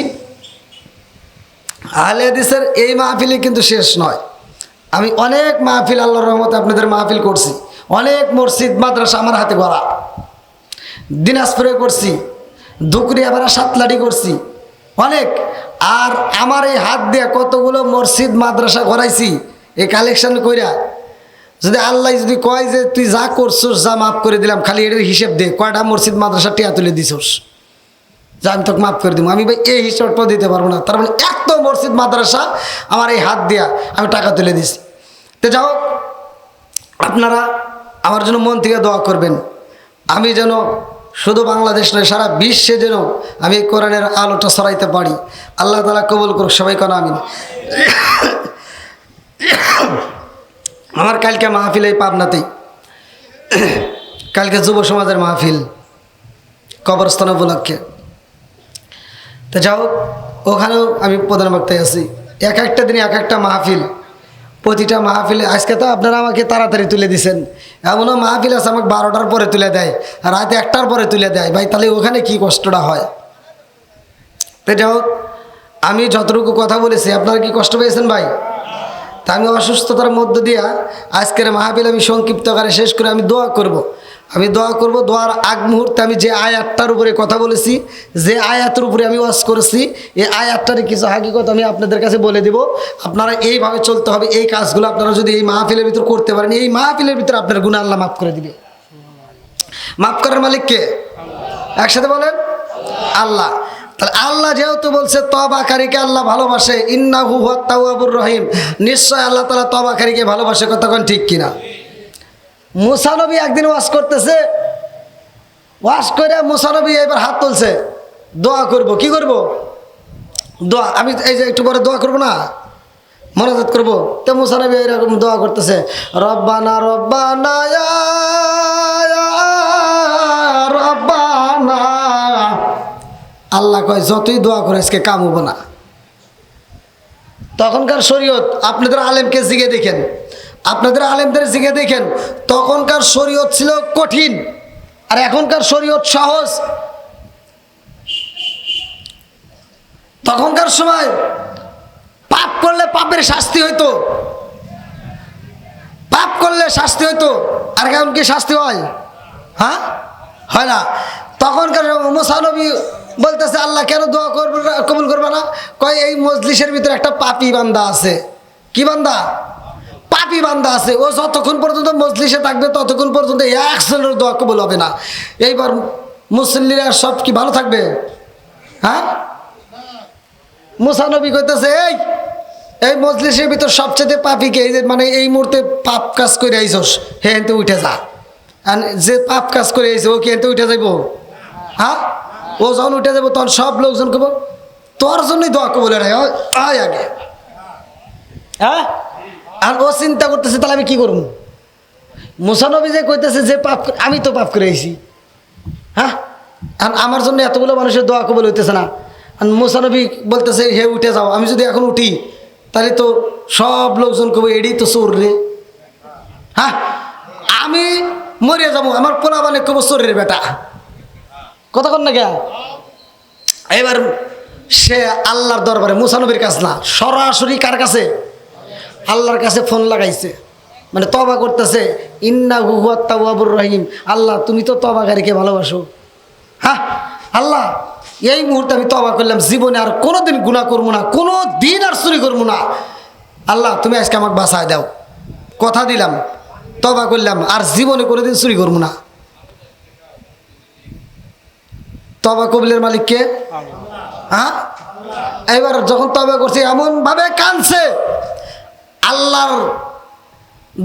[SPEAKER 1] আহলে হাদিসের এই মাহফিলে কিন্তু শেষ নয়। আমি অনেক মাহফিল আল্লাহর রহমতে আপনাদের মাহফিল করছি, অনেক মসজিদ মাদ্রাসা আমার হাতে গড়া, দিনাজপুরে করছি, ধুকরিয়া ভাড়া সাতলাটি করছি অনেক। আর আমার এই হাত দিয়ে কতগুলো মসজিদ মাদ্রাসা করাইছি এই কালেকশন কইরা। যদি আল্লাহ যদি কয় যে তুই যা করছোস যা মাফ করে দিলাম, খালি এটার হিসেব দে কয়টা মসজিদ মাদ্রাসা টিয়া তুলে দিছোস, যা আমি তোকে মাফ করে দিব। আমি ভাই এই হিসাবটা দিতে পারবো না, তার মানে এত মসজিদ মাদ্রাসা আমার এই হাত দিয়া আমি টাকা তুলে দিছি। তো যাও, আপনারা আমার জন্য মন থেকে দোয়া করবেন, আমি যেন শুধু বাংলাদেশ নয় সারা বিশ্বে যেন আমি এই কোরআনের আলোটা ছড়াইতে পারি। আল্লাহ তাআলা কবুল করুক, সবাই কেন আমিন। আমার কালকে মাহফিল এই পাবনাতেই, কালকে যুব সমাজের মাহফিল কবরস্থান উপলক্ষে। তো যাও, ওখানেও আমি প্রধান বক্তায় আছি। এক একটা দিনে এক একটা মাহফিল, প্রতিটা মাহফিলে। আজকে তো আপনারা আমাকে তাড়াতাড়ি তুলে দিছেন, এমনও মাহফিল আছে আমাকে 12টার পরে তুলে দেয়, রাত 1টার পরে তুলে দেয়। ভাই তাহলে ওখানে কি কষ্টটা হয়? তো যাও, আমি যতটুকু কথা বলেছি আপনারা কি কষ্ট পেয়েছেন ভাই? তা আমি অসুস্থতার মধ্য দিয়া আজকের মাহফিল আমি সংক্ষিপ্ত আকারে শেষ করে আমি দোয়া করব। আমি দোয়া করব, দোয়ার আগ মুহূর্তে আমি যে আয়াতটার উপরে কথা বলেছি, যে আয়াতের উপরে আমি ওয়াজ করেছি, এই আয়াতটার কিছু হাকিকত আমি আপনাদের কাছে বলে দেব। আপনারা এইভাবে চলতে হবে। এই কাজগুলো আপনারা যদি এই মাহফিলের ভিতর করতে পারেন, এই মাহফিলের ভিতরে আপনার গুনাহ আল্লাহ মাফ করে দিবে। মাফ করার মালিক কে? একসাথে বলেন আল্লাহ। তাহলে আল্লাহ যেহেতু বলছে তওবাকারীকে আল্লাহ ভালোবাসে, ইন্নাহু হুয়াত তাওয়াবুর রহিম, নিশ্চয় আল্লাহ তাআলা তওবাকারীকে ভালোবাসে। কতক্ষণ ঠিক কিনা? মুসা নবী একদিন ওয়াজ করতেছে, ওয়াজ করে মুসা নবী এবার হাত তুলছে, দোয়া করব। কি করব? দোয়া। আমি এই যে একটু পরে দোয়া করব না, মনোজাত করব। তো মুসা নবী এরকম দোয়া করতেছে, রব্বানা রব্বানা ইয়া রব্বানা। আল্লাহ কয় যতই দোয়া করে আজকে কাম হবো না। তখনকার শরীয়ত, আপনাদের আলেমকে জিগে দেখেন, আপনাদের আলেমদের জিগে দেখেন, তখনকার শরীয়ত ছিল কঠিন আর এখনকার শরীয়ত সহজ। তখনকার সময় পাপ করলে পাপের শাস্তি হইতো, পাপ করলে শাস্তি হইতো। আর এখন কি শাস্তি হয়? হ্যাঁ, হয় না। তখনকার মুসা নবী বলতেছে আল্লাহ কেন দোয়া করবে না, কবুল করবে না? কয় এই মজলিসের ভিতরে একটা পাপী বান্দা আছে। কি বান্দা? পাপী বান্দা আছে। ও যতক্ষণ পর্যন্ত মজলিসে থাকবে ততক্ষণ পর্যন্ত একজনের দোয়া কবুল হবে না। এইবার মুসল্লিরা সব কি ভালো থাকবে? হ্যাঁ, মুসা নবী কইতেছে এই এই মজলিসের ভিতর সবচেয়ে পাপীকে, এই যে মানে এই মুহূর্তে পাপ কাজ করে আইছস, হে এনতে উঠে যা। আর যে পাপ কাজ করে আইছে ও কি এনতে উঠে যাইব? হ্যাঁ, ও যখন উঠে যাবো তখন সব লোকজন কব তোর জন্যই দোয়া কবলে নাই, আয় আগে। হ্যাঁ, আর ও চিন্তা করতেছে তাহলে আমি কি করবো? মুসা নবী যে কইতেছে যে পাপ, আমি তো পাপ করে আইছি, হ্যাঁ, আর আমার জন্য এতগুলো মানুষের দোয়া কবল হইতেছে না। আর মুসা নবী বলতেছে হে উঠে যাও। আমি যদি এখন উঠি তাহলে তো সব লোকজন কব এডি তো চোর রে। হ্যাঁ, আমি মরে যাবো, আমার পোলা মানে কব চোরের বেটা। কতক্ষণ না গা? এবার সে আল্লাহর দরবারে, মুসা নবীর কাছে না, সরাসরি কার কাছে? আল্লাহর কাছে ফোন লাগাইছে, মানে তওবা করতেছে, ইন্নাহু হুয়াত তাওয়াবুর রহিম। আল্লাহ তুমি তো তওবাকারীকে ভালোবাসো। হ্যাঁ আল্লাহ, এই মুহূর্তে আমি তওবা করলাম, জীবনে আর কোনোদিন গুনাহ করবো না, কোনো দিন আর চুরি করবো না। আল্লাহ তুমি আজকে আমাকে বাঁচায় দাও। কথা দিলাম, তওবা করলাম, আর জীবনে কোনোদিন চুরি করবো না। তওবা কবুলের মালিক কে? হ্যাঁ, এবার যখন তওবা করছে এমন ভাবে কাঁদছে, আল্লাহর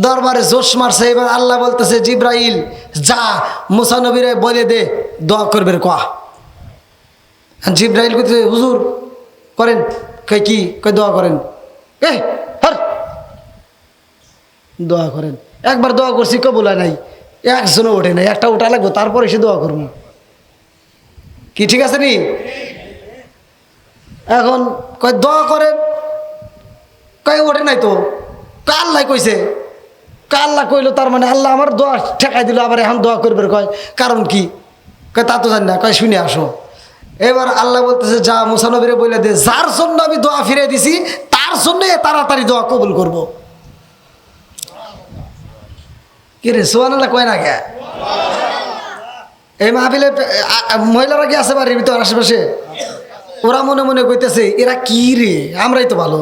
[SPEAKER 1] দরবারে জোশ মারছে। এবার আল্লাহ বলতেছে জিব্রাইল যা মুসা নবীরে বলে দে দোয়া করবে ক। জিব্রাইল কইতে হুজুর করেন। কই কি? কই দোয়া করেন। দোয়া করেন। একবার দোয়া করছি কবুল হয় নাই, একজনও ওঠে নাই, একটা ওঠা লাগবো তারপরে এসে দোয়া করবো। কি ঠিক আছে নি? এখন কয় দোয়া করেন, কয় ওঠে নাই তো। আল্লাহ কইছে, আল্লাহ কইলো তার মানে আল্লাহ আমার দোয়া ঠেকাই দিল, আবার এখন দোয়া করবে। কয় কারণ কি? কয় তা তো জানি না। কয় শুনে আসো। এবার আল্লাহ বলতেছে যা মুসা নবীরে বলে দে যার জন্য আমি দোয়া ফিরে দিছি তার জন্য তাড়াতাড়ি দোয়া কবুল করব। কি রে সুবহানাল্লাহ কয় না কে? এই মাহফিলে মহিলারা কি আছে বাড়ির ভিতর আশেপাশে? ওরা মনে মনে কইতেছে এরা কি রে, আমরাই তো ভালো।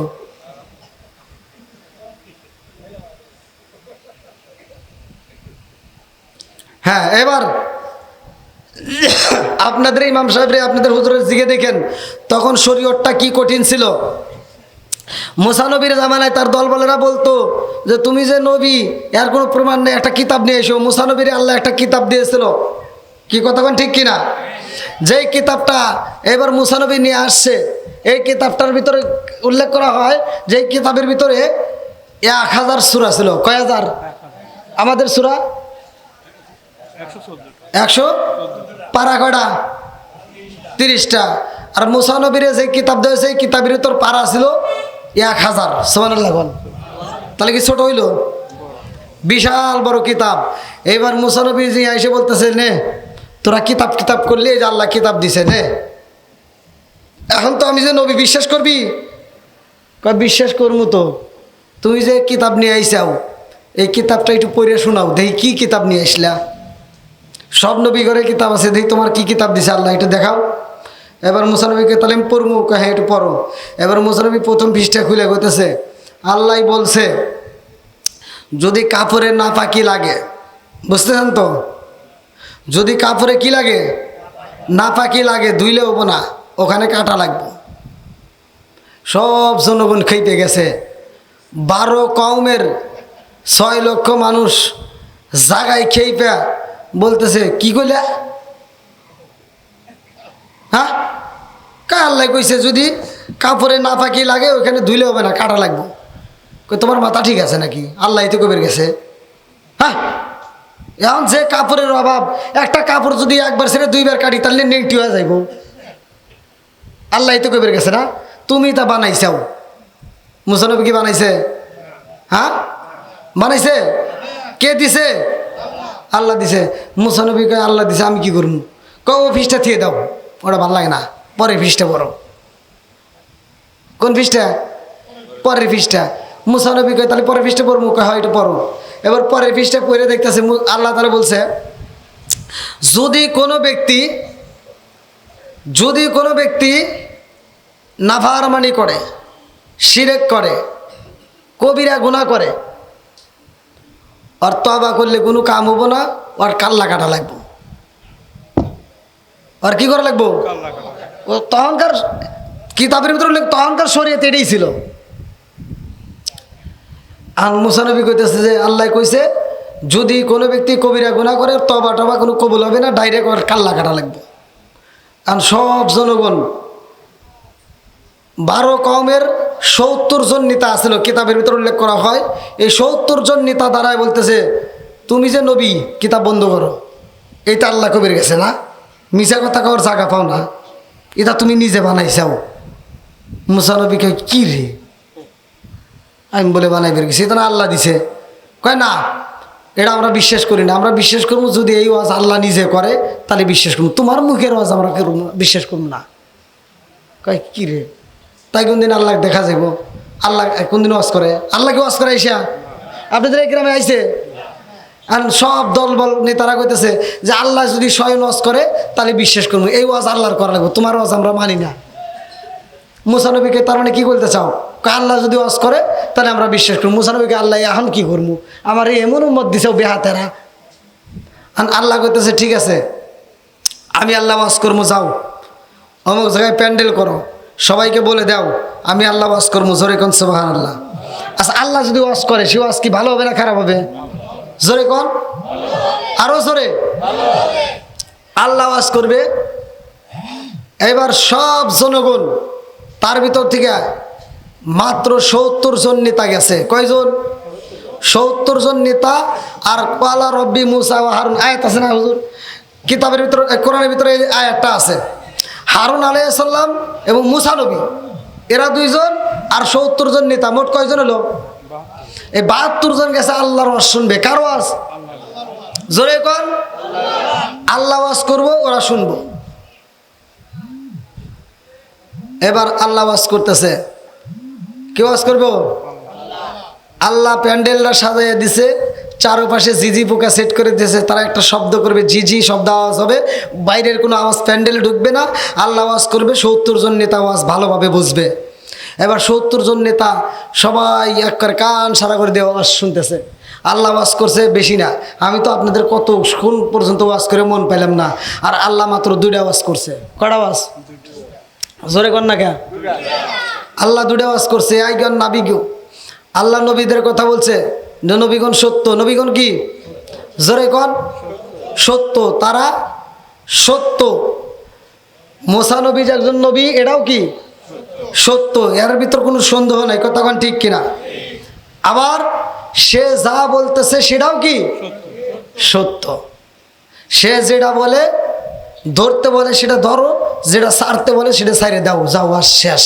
[SPEAKER 1] হ্যাঁ, এবার আপনাদের ইমাম সাহেব রে, আপনাদের হুজুরের দিকে দেখেন তখন শরীয়তটা কি কঠিন ছিল। মুসা নবীর জামানায় তার দলবলেরা বলতো যে তুমি যে নবী এর কোনো প্রমাণ নেই, একটা কিতাব নিয়ে এসো। মুসা নবীর আল্লাহ একটা কিতাব দিয়েছিল। কি কতক্ষণ ঠিক কিনা? যেই কিতাবটা এবার মুসা নবী নিয়ে আসছে, এই কিতাবটার ভিতরে উল্লেখ করা হয় যে এই কিতাবের ভিতরে 1000 সূরা ছিল। কয় হাজার? আমাদের সূরা 100। পারা কয়টা? 30টা। আর মুসা নবীর যে কিতাব দেওয়া সেই কিতাবের ভিতর পারা ছিল 1000। সুবহানাল্লাহ। তাহলে কি ছোট হইল? বিশাল বড় কিতাব। এবার মুসা নবী যে এসে বলতেছে নে তোরা কিতাব কিতাব করলে এই যে আল্লাহ কিতাব দিছে নে। এখন তো আমি যে নবী বিশ্বাস করবি? কয় বিশ্বাস করবো তো। তুমি যে কিতাব নিয়ে আইসাও এই কিতাবটা একটু পড়ে শোনাও দেখি কি কিতাব নিয়ে আসলা। সব নবী করে কিতাব আছে, দেখি তোমার কি কিতাব দিছে আল্লাহ, এটা দেখাও। এবার মুসা নবীকে তাহলে আমি পড়বো, হ্যাঁ একটু পড়ো। এবার মুসা নবী প্রথম পৃষ্ঠা খুলে কইতেছে, আল্লাহ বলছে যদি কাপড়ে নাপাকি লাগে, বুঝতেছেন তো, যদি কাপড়ে কি লাগে, নাপাকি লাগে, ধুইলে হবো না, ওখানে কাটা লাগবে। সব জনগণ খেতে গেছে, 12 কওমের 6 লক্ষ মানুষ জাগায় খেয়ে পেয়া বলতেছে কি কইলা, হ্যাঁ কা আল্লাহ কইছে যদি কাপড়ে নাপাকি লাগে ওখানে ধুইলে হবে না, কাটা লাগবে। কই তোমার মাথা ঠিক আছে নাকি, আল্লাহ তো কবের গেছে। হ্যাঁ এখন যে কাপড়ের অভাব, একটা কাপড় যদি একবার ছেড়ে 2 বার কাটি তাহলে নেংটি হয়ে যাইব। আল্লাহ তো কবের গেছে না, তুমি তা বানাইছাও। মুসা নবী কি বানাইছে? হ্যাঁ বানাইছে? কে দিছে? আল্লাহ দিছে। মুসা নবী কয় আল্লাহ দিছে, আমি কি করবো? ও ফিসটা থিয়ে দাও, ওটা ভালো লাগে না, পরের ফিসটা পড়ো। কোন ফিসটা? পরের ফিসটা। মুসা নবী কয় তাহলে পরের ফিসটা পড়বো, কয় হয় এটা পড়ো। এবার পরের ফিসটা পড়ে দেখতেছে আল্লাহ তাআলা বলছে যদি কোনো ব্যক্তি নাফরমানি করে, শিরক করে, কবিরা গুনাহ করে, আর তওবা করলে কোনো কাম হবো না, আর কাল্লা কাটা লাগবো। আর কি করা লাগবো? ও তখনকার কিতাবের ভিতরে তখনকার শরীয়তে এটাই ছিল। আর মুসা নবী কইতেছে যে আল্লাহ কইছে যদি কোনো ব্যক্তি কবিরা গুনাহ করে, তওবা টবা কোনো কবুল হবে না, ডাইরেক্ট আর কাল্লা কাটা লাগবে। আর সব জনগণ 12 কওমের 70 জন নেতা আছিল, কিতাবের ভিতরে উল্লেখ করা হয়। এই 70 জন নেতা দাঁড়ায় বলতেছে তুমি যে নবী, কিতাব বন্ধ করো, এইটা আল্লাহ কবির গেছে না, মিছা কথা কওয়ার জায়গা পাও না, এটা তুমি নিজে বানাইছাও। মুসা নবী কয় কি রে, আমি বলে বানাই বের গেছি, এটা না আল্লাহ দিছে। কয় না এটা আমরা বিশ্বাস করি না, আমরা বিশ্বাস করবো যদি এই ওয়াজ আল্লাহ নিজে করে তাহলে বিশ্বাস করবো, তোমার মুখের ওয়াজ আমরা বিশ্বাস করবো না। কয় কি রে, তাই কোনদিন আল্লাহ দেখা যাইব? আল্লাহ কোনদিন ওয়াজ করে? আল্লাহকে ওয়াজ করে আইসা আপনাদের এই গ্রামে আইছে? আর সব দলবল নেতারা কইতেছে যে আল্লাহ যদি স্বয়ং ওয়াজ করে তাহলে বিশ্বাস করবো, এই ওয়াজ আল্লাহর করা লাগবে, তোমার ওয়াজ আমরা মানি না। মুসা নবীকে তার মানে কি বলতে চাও? আল্লাহ যদি ওয়াজ করে তাহলে আমরা বিশ্বাস করবো। মুসা নবীকে আল্লাহ এখন কি করবো, আমার এমন উম্মত দিছে বেহাতেরা। আল্লাহ কইতেছে ঠিক আছে আমি আল্লাহ ওয়াজ করবো, যাও অমুক জায়গায় প্যান্ডেল করো, সবাইকে বলে দাও আমি আল্লাহ ওয়াজ করবো, জোরে কোন সুবহানাল্লাহ। আচ্ছা আল্লাহ যদি ওয়াজ করে সে ওয়াজ কি ভালো হবে না খারাপ হবে? জোরে কোন, আরো জোরে। আল্লাহ ওয়াজ করবে। এবার সব জনগণ, তার ভিতর থেকে মাত্র 70 জন নেতা গেছে। কয়জন? 70 জন নেতা। আর কালা রব্বি মুসা ওয়া হারুন, আয়াত আছে না হুজুর কিতাবের ভিতরে, কোরআনের ভিতরে এই আয়াতটা আছে। হারুন আলাইহিস সালাম এবং মুসা নবী, এরা 2 জন, আর 70 জন নেতা, মোট কয়জন হলো? এই 72 জন গেছে আল্লাহর ওয়াজ শুনবে। কার ওয়াজ? জোরে কোন, আল্লাহ ওয়াজ করবো, ওরা শুনবো। এবার আল্লাহ ওয়াজ করতেছে, কে ওয়াজ করবো? আল্লাহ প্যান্ডেলটা সাজাইয়া দিছে, চারপাশে জিজি পোকা সেট করে দিয়েছে, তারা একটা শব্দ করবে, জিজি শব্দ আওয়াজ হবে, বাইরের কোনো আওয়াজ প্যান্ডেলে ঢুকবে না, আল্লাহ ওয়াজ করবে। 70 জন নেতা ওয়াজ ভালোভাবে বুঝবে। এবার 70 জন নেতা সবাই এক করে কান সারা করে দিয়ে ওয়াজ শুনতেছে। আল্লাহ ওয়াজ করছে বেশি না, আমি তো আপনাদের কত কোন পর্যন্ত ওয়াজ করে মন পেলাম না, আর আল্লাহ মাত্র 2টা ওয়াজ করছে। কটা ওয়াজ? জোরে কর না কে? আল্লাহ 2টা ওয়াজ করছে। আইগন নাবিগো, আল্লাহ নবীদের কথা বলছে, নবীগণ সত্য। নবীগণ কি? জোরে কন, সত্য। তারা সত্য। মুসা নবী যে একজন নবী, এটাও কি সত্য, এর ভিতর কোনো সন্দেহ নাই। কতক্ষণ ঠিক কিনা? আবার সে যা বলতেছে সেটাও কি সত্য। সে যেটা বলে, ধরতে বলে সেটা ধরো, যেটা ছাড়তে বলে সেটা ছাইড়ে দাও, যাও আর শেষ।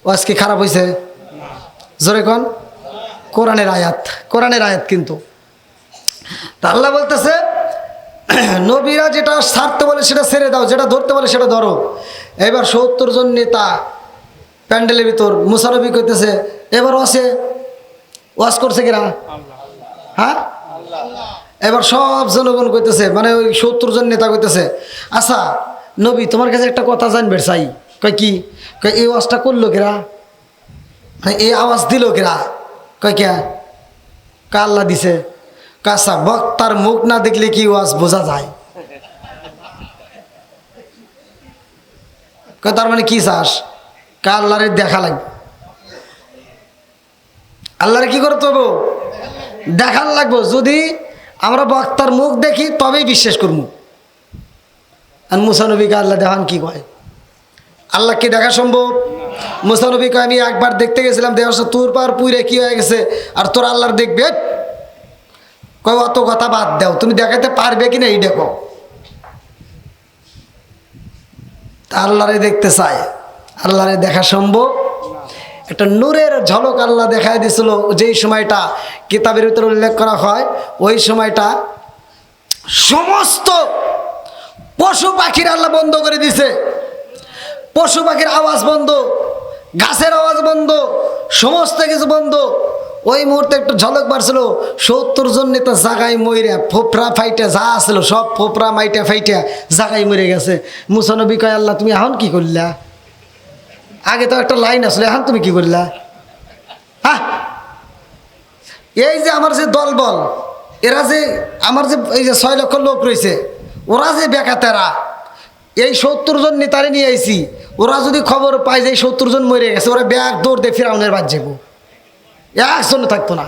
[SPEAKER 1] ওয়াজ কি খারাপ হয়েছে? জোরে কোন, কোরআনের আয়াত, কোরআনের আয়াত। কিন্তু তা আল্লাহ বলতেছে নবীরা যেটা ছাড়তে বলে সেটা ছেড়ে দাও, যেটা ধরতে বলে সেটা ধরো। এবার 70 জন নেতা প্যান্ডেলের ভিতর, মুসা নবী কইতেছে এবার ওয়াজ করছে কিনা? হ্যাঁ, এবার সব জনগণ কইতেছে, মানে ওই 70 জন নেতা কইতেছে, আচ্ছা নবী তোমার কাছে একটা কথা জানবে চাই। কয় কি? কয় এই ওয়াজটা করলো কেরা, এই আওয়াজ দিল কেরা? কয় কে? আল্লাহ দিছে। কাঁচা বক্তার মুখ না দেখলে কি ওয়াজ বোঝা যায়? কয় তার মানে কি চাস? আল্লাহরে দেখা লাগবে। আল্লাহরে কি করতে হবে? দেখার লাগবো। যদি আমরা বক্তার মুখ দেখি তবেই বিশ্বাস করবো। আর মুসা নবীকে আল্লাহ দেখান কি কয়? আল্লাহ কি দেখা সম্ভব? মুসা নবী কয় আমি একবার দেখতে গেছিলাম, দেহস তোর পার পুইরে কি হয়ে গেছে, আর তোর আল্লাহর দেখবে? কয় অত কথা বাদ দাও, তুমি দেখাতে পারবে কিনা এই দেখো। আল্লাহরে দেখতে চায়, আল্লাহরে দেখা সম্ভব? একটা নূরের ঝলক আল্লাহ দেখায় দিয়েছিল যেই সময়টা কিতাবের ভিতরে উল্লেখ করা হয়। ওই সময়টা সমস্ত পশু পাখির আল্লাহ বন্ধ করে দিছে। পশু পাখির আওয়াজ বন্ধ, গাছের আওয়াজ বন্ধ, সমস্ত কিছু বন্ধ। ওই মুহূর্তে একটা ঝলক বাড়ছিল, 70 জন নেতা জাগায় মইরা ফোপরা ফাইটা যা আসলো সব ফোপরা মাইটা ফাইটা জাগায় মরে গেছে। মুসা নবী কয় আল্লাহ তুমি এখন কি করলা? আগে তো একটা লাইন আসলে, এখন তুমি কি করলা? হ্যাঁ, এই যে আমার যে দলবল, এরা যে আমার যে এই যে 6 লক্ষ লোক রয়েছে, ওরা যে বেকাতেরা, এই 70 জন নেতারে নিয়ে আইছি, ওরা যদি খবর পায় যে 70 জন মরে গেছে, ওরা ব্যাগ দৌড় দিয়ে ফিরাউনের বাদ যাবো, একজন থাকতো না।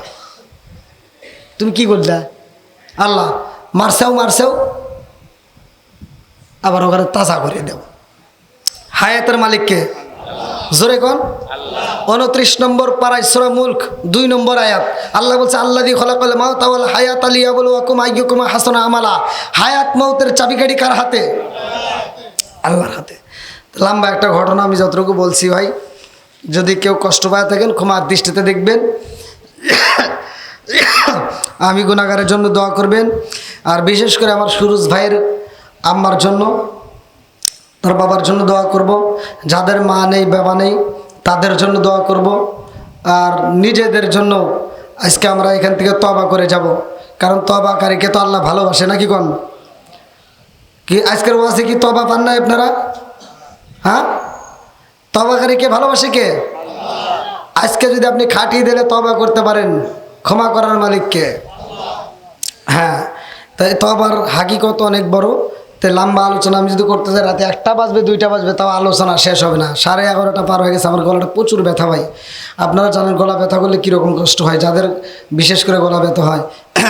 [SPEAKER 1] তুমি কি করলা? আল্লাহ মারছেও আবার ওখানে তাজা করে দেব। হায়াতের মালিককে জোরে কোন? 29 নম্বর পারায় সূরা মুলক 2 নম্বর আয়াত আল্লাহ বলছে আল্লাযী খালাকাল মাউতা ওয়াল হায়াতা লিয়াবলুয়াকুম আইয়ুকুম আহসানু আমালা। হায়াত মউতের চাবিকাঠি কার হাতে? আল্লাহর হাতে। লম্বা একটা ঘটনা আমি যতটুকু বলছি ভাই, যদি কেউ কষ্ট পায় থাকেন ক্ষমার দৃষ্টিতে দেখবেন। আমি গুনাহগারের জন্য দোয়া করবেন, আর বিশেষ করে আমার সুরজ ভাইয়ের আম্মার জন্য, তার বাবার জন্য দোয়া করব। যাদের মা নেই বাবা নেই তাদের জন্য দোয়া করব, আর নিজেদের জন্য। আজকে আমরা এখান থেকে তওবা করে যাব, কারণ তওবাকারীকে তো আল্লাহ ভালোবাসে, নাকি কোন? কি আজকের ওয়াজে কি তওবা পান না আপনারা? হ্যাঁ, তওবাকারীকে ভালোবাসে কে? আজকে যদি আপনি খাটিয়ে দিলে তওবা করতে পারেন, ক্ষমা করার মালিককে। হ্যাঁ, তাই তওবার হাকিকত অনেক বড়। তাই লম্বা আলোচনা আমি যদি করতে যাই রাতে 1টা বাজবে 2টা বাজবে, তাও আলোচনা শেষ হবে না। 11:30 পার হয়ে গেছে, আমার গলাটা প্রচুর ব্যথা ভাই। আপনারা জানেন গলা ব্যথা করলে কীরকম কষ্ট হয়, যাদের বিশেষ করে গলা ব্যথা হয়।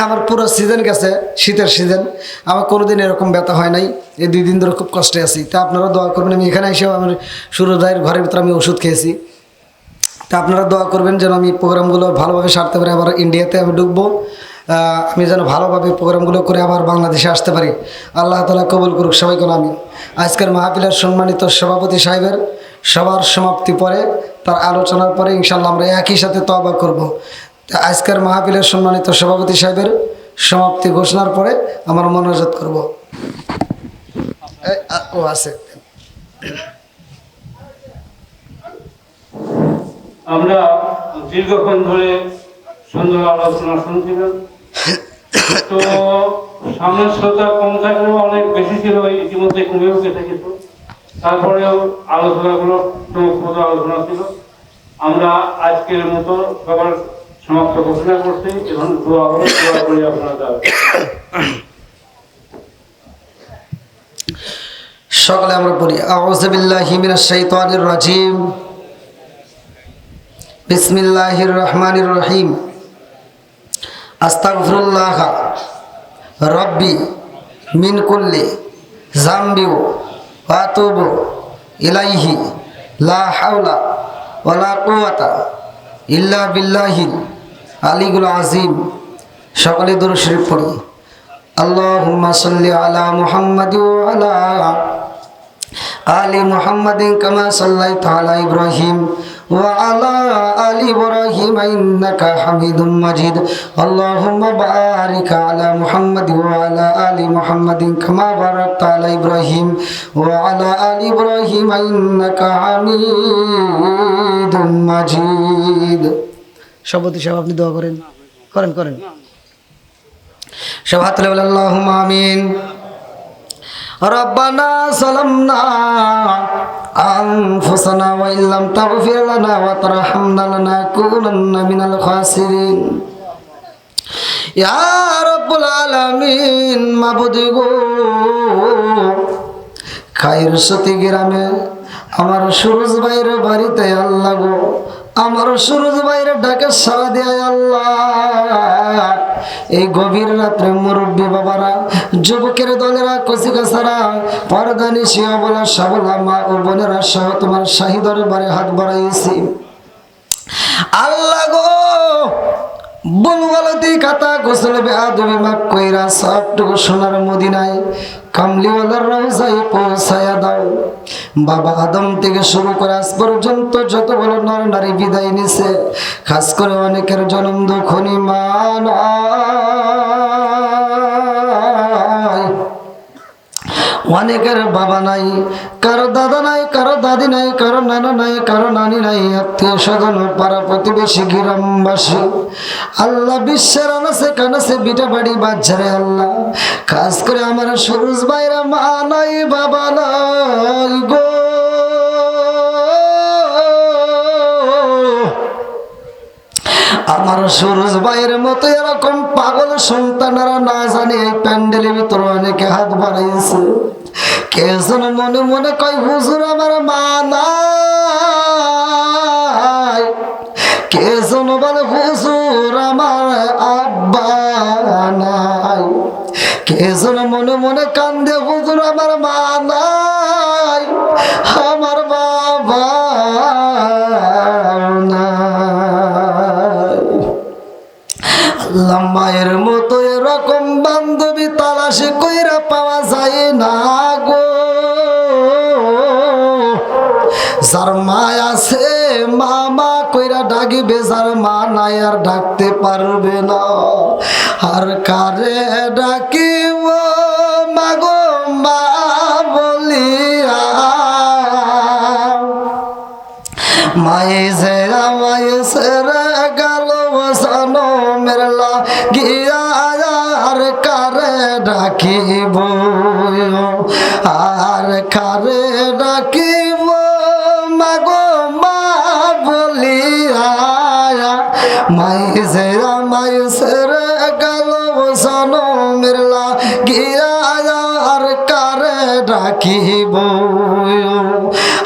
[SPEAKER 1] আমার পুরো সিজন গেছে, শীতের সিজন, আমার কোনোদিন এরকম ব্যথা হয় নাই। এই 2 দিন ধরে খুব কষ্টে আছি। তা আপনারা দোয়া করবেন। আমি এখানে এসেও আমার সুরজাইয়ের ঘরের ভিতরে আমি ওষুধ খেয়েছি। তা আপনারা দোয়া করবেন যেন আমি প্রোগ্রামগুলো ভালোভাবে সারতে পারি। আবার ইন্ডিয়াতে আমি ঢুকবো, আমি যেন ভালোভাবে প্রোগ্রামগুলো করে আবার বাংলাদেশে আসতে পারি। আল্লাহ তাআলা কবুল করুক সবাইকে আমি। আজকের মাহফিলের সম্মানিত সভাপতি সাহেবের সবার সমাপ্তি পরে, তার আলোচনার পরে ইনশাল্লাহ আমরা একই সাথে তওবা করব। আজকের মাহফিলের সম্মানিত সভাপতি সাহেবের সমাপ্তি ঘোষণার পরে আমার মোনাজাত করব। ও আছে,
[SPEAKER 2] আমরা দীর্ঘক্ষণ ধরে সুন্দর আলোচনা শুনছিলাম। তো সামনের শ্রোতা কম থাকলেও অনেক বেশি ছিল, ইতিমধ্যে কমেও গেছে কিছু, তারপরেও আলোচনাগুলো চমকপ্রদ আলোচনা ছিল। আমরা আজকের মতো সবার সমাপ্ত ঘোষণা করছি। এখন দোয়া হলো, দোয়া করে আপনারা যাবেন।
[SPEAKER 1] সকলে আমরা পড়ি আউযু বিল্লাহি মিনাশ শাইতানির রাজিম। বিসমিল্লাহির রহমানির রহিম। আস্তাগফিরুল্লাহ রব্বি মিন কুল্লি যামবি ওয়া আতুবু ইলাইহি লা হাওলা ওয়ালা কুওয়াতা ইল্লা বিল্লাহিল আলিয়্যিল আযীম। সকলে দুরূদ শরীফ পড়ি। আল্লাহুম্মা সাল্লি আলা মুহাম্মাদ ওয়া আলা আলি মুহাম্মাদিন কামা সাল্লাইতা আলা ইব্রাহিম ওয়া আলা আলি ইব্রাহিম ইন্নাকা হামিদুম মাজিদ। আল্লাহুম্মা বারিক আলা মুহাম্মাদ ওয়া আলা আলি মুহাম্মাদিন কামা বারাকতা আলা ইব্রাহিম ওয়া আলা আলি ইব্রাহিম ইন্নাকা হামিদুম মাজিদ। সভাপতি সাহেব আপনি দোয়া করেন। সব হাত তুলে বলে আল্লাহুম্মা আমিন। রব্বানা যালামনা আনফুসানা ওয়া ইল্লাম তাগফির লানা ওয়া তারহামনা লানাকুনান্না মিনাল খাসিরিন। ইয়া রাব্বুল আলামিন, মাবুদ গো, খায়রসতি গ্রামে আমার সুরজ ভাইয়ের বাড়িতে আল্লাহ গো, আমার সুরজ ভাইয়ের ডাকে সাড়া দেয় আল্লাহ। এই গভীর রাত্রে মুরব্বী বাবারা, যুবকের দলেরা, কচিকাছারা, পর্দানিশি, অবলা সবলা মা ও বোনেরা সহ তোমার শাহী দরবারে হাত বাড়াইছি আল্লাহ গো। বুলবুলতি কাতা গোসল বেআদবি মাফ কইরা সবটুকু সোনার মদিনায় কামলিওয়ালার রওজায় পৌঁছায়া দাও। বাবা আদম থেকে শুরু করে আজ পর্যন্ত যত বড় নর নারী বিদায় নিছে, খাস করে অনেকের জন্ম দুঃখনি মা নাই, অনেকের বাবা নাই, কারো দাদা নাই, কারো দাদি নাই, কারো নানা নাই, কারো নানি নাই, আত্মীয় স্বজন, পাড়া প্রতিবেশী, গ্রামবাসী, আল্লাহ বিশ্বের আনাসে কানাসে বিটা বাড়ি বাচ্চারে আল্লাহ, খাস করে আমার সুরজ ভাইরা মা নাই, বাবা নাই গো। আমার সুরজ ভাইয়ের মতো এরকম পাগল সন্তানরা না জানে এই প্যান্ডেলের ভিতরে অনেকে হাত বাড়াইছে। কে যেন মনে মনে কয় হুজুর আমার মা নাই, কে যেন বলে হুজুর আমার আব্বা নাই, কে যেন মনে মনে কান্দে হুজুর আমার মা নাই, আমার বাবা আল্লাহ। মায়ের মতো এরকম বান্ধবী তালাশে কইরা পাওয়া যায় না গো। যার মা আছে মামা কইরা ডাকিবে, যার মা নাই আর ডাকতে পারবে না। আর কারে ডাকিব মাগো মা বলিয়া, মায়ে যে আমায় সেরে গেল সনমের লাগিয়া, আর কারে ডাকিব, আর কারে ডাকিব মাগো মা বলিয়া, মায়ে যে আমায় সেরে গেল সনমের লাগিয়া, আর কারে ডাকিব।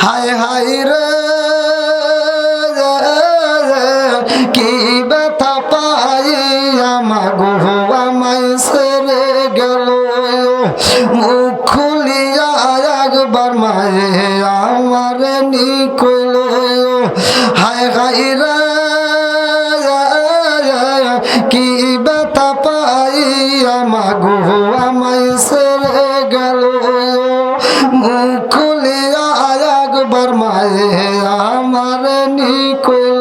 [SPEAKER 1] হায় হায় রে কি ব্যথা পাই আমাগো, আমায় সেরে গেল, মুখ খুলিয়া একবার মায়ে আমার নিকল। হায় হায় রে কি ব্যথা পাই আমাগো, আমায় সেরে গেল, মুখ খুলিয়া একবার মায়ে আমার নিকল।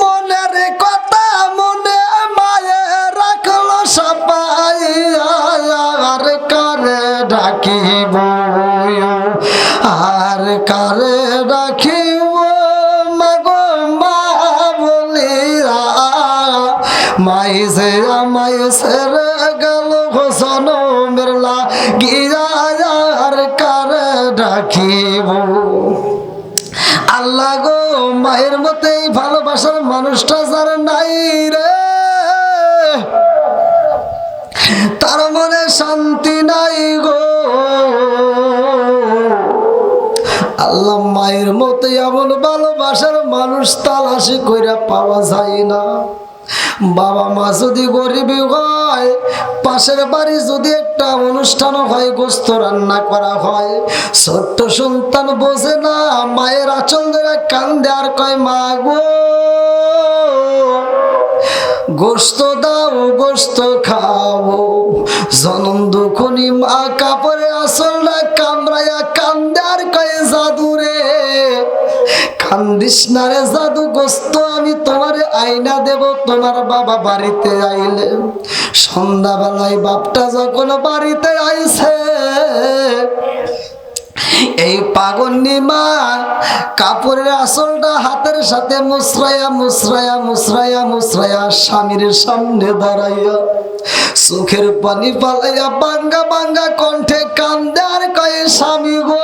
[SPEAKER 1] মনের কথা মনে মায়ে রাখলো সবাই, আর কারে ডাকিব, আর কারে ডাকিব মাগো মা বলিয়া, মাই যে আমায় সেরে গেল সনমের লাগিয়া, আর কারে ডাকিব। আল্লাহ গো, মায়ের মতেই ভালোবাসার মানুষটা যার নাই রে, তার মনে শান্তি নাই গো। আল্লাহ মায়ের মতো এমন ভালোবাসার মানুষ তালাশি কইরা পাওয়া যায় না। বাবা মা যদি গরিবী হয়, পাশের বাড়ি যদি একটা অনুষ্ঠান হয়, গোস্ত রান্না করা হয়, ছোট্ট সন্তান বোঝে না, মায়ের আঁচল ধরে কান্দে আর কয় মা গো গোস্ত দাও, গোস্ত খাবো। জনম দুখনি মা কাপড়ে আসলটা কামড়াইয়া কান্দে আর কয় জাদু রে, কান্দিস না রে জাদু, গোস্ত আমি তোমারে আইনা দেব তোমার বাবা বাড়িতে আইলে। সন্ধ্যাবেলায় বাপটা যখন বাড়িতে আইছে, এই পাগন্নি মা কাপড়ের আসলটা হাতের সাথে মুসরায়া মুসরায়া মুসরায়া মুসরায়া স্বামীর সামনে দাঁড়াইয়া চোখের পানি পালাইয়া বাঙ্গা বাঙ্গা কণ্ঠে কান্দে আর কয়ে, স্বামী গো,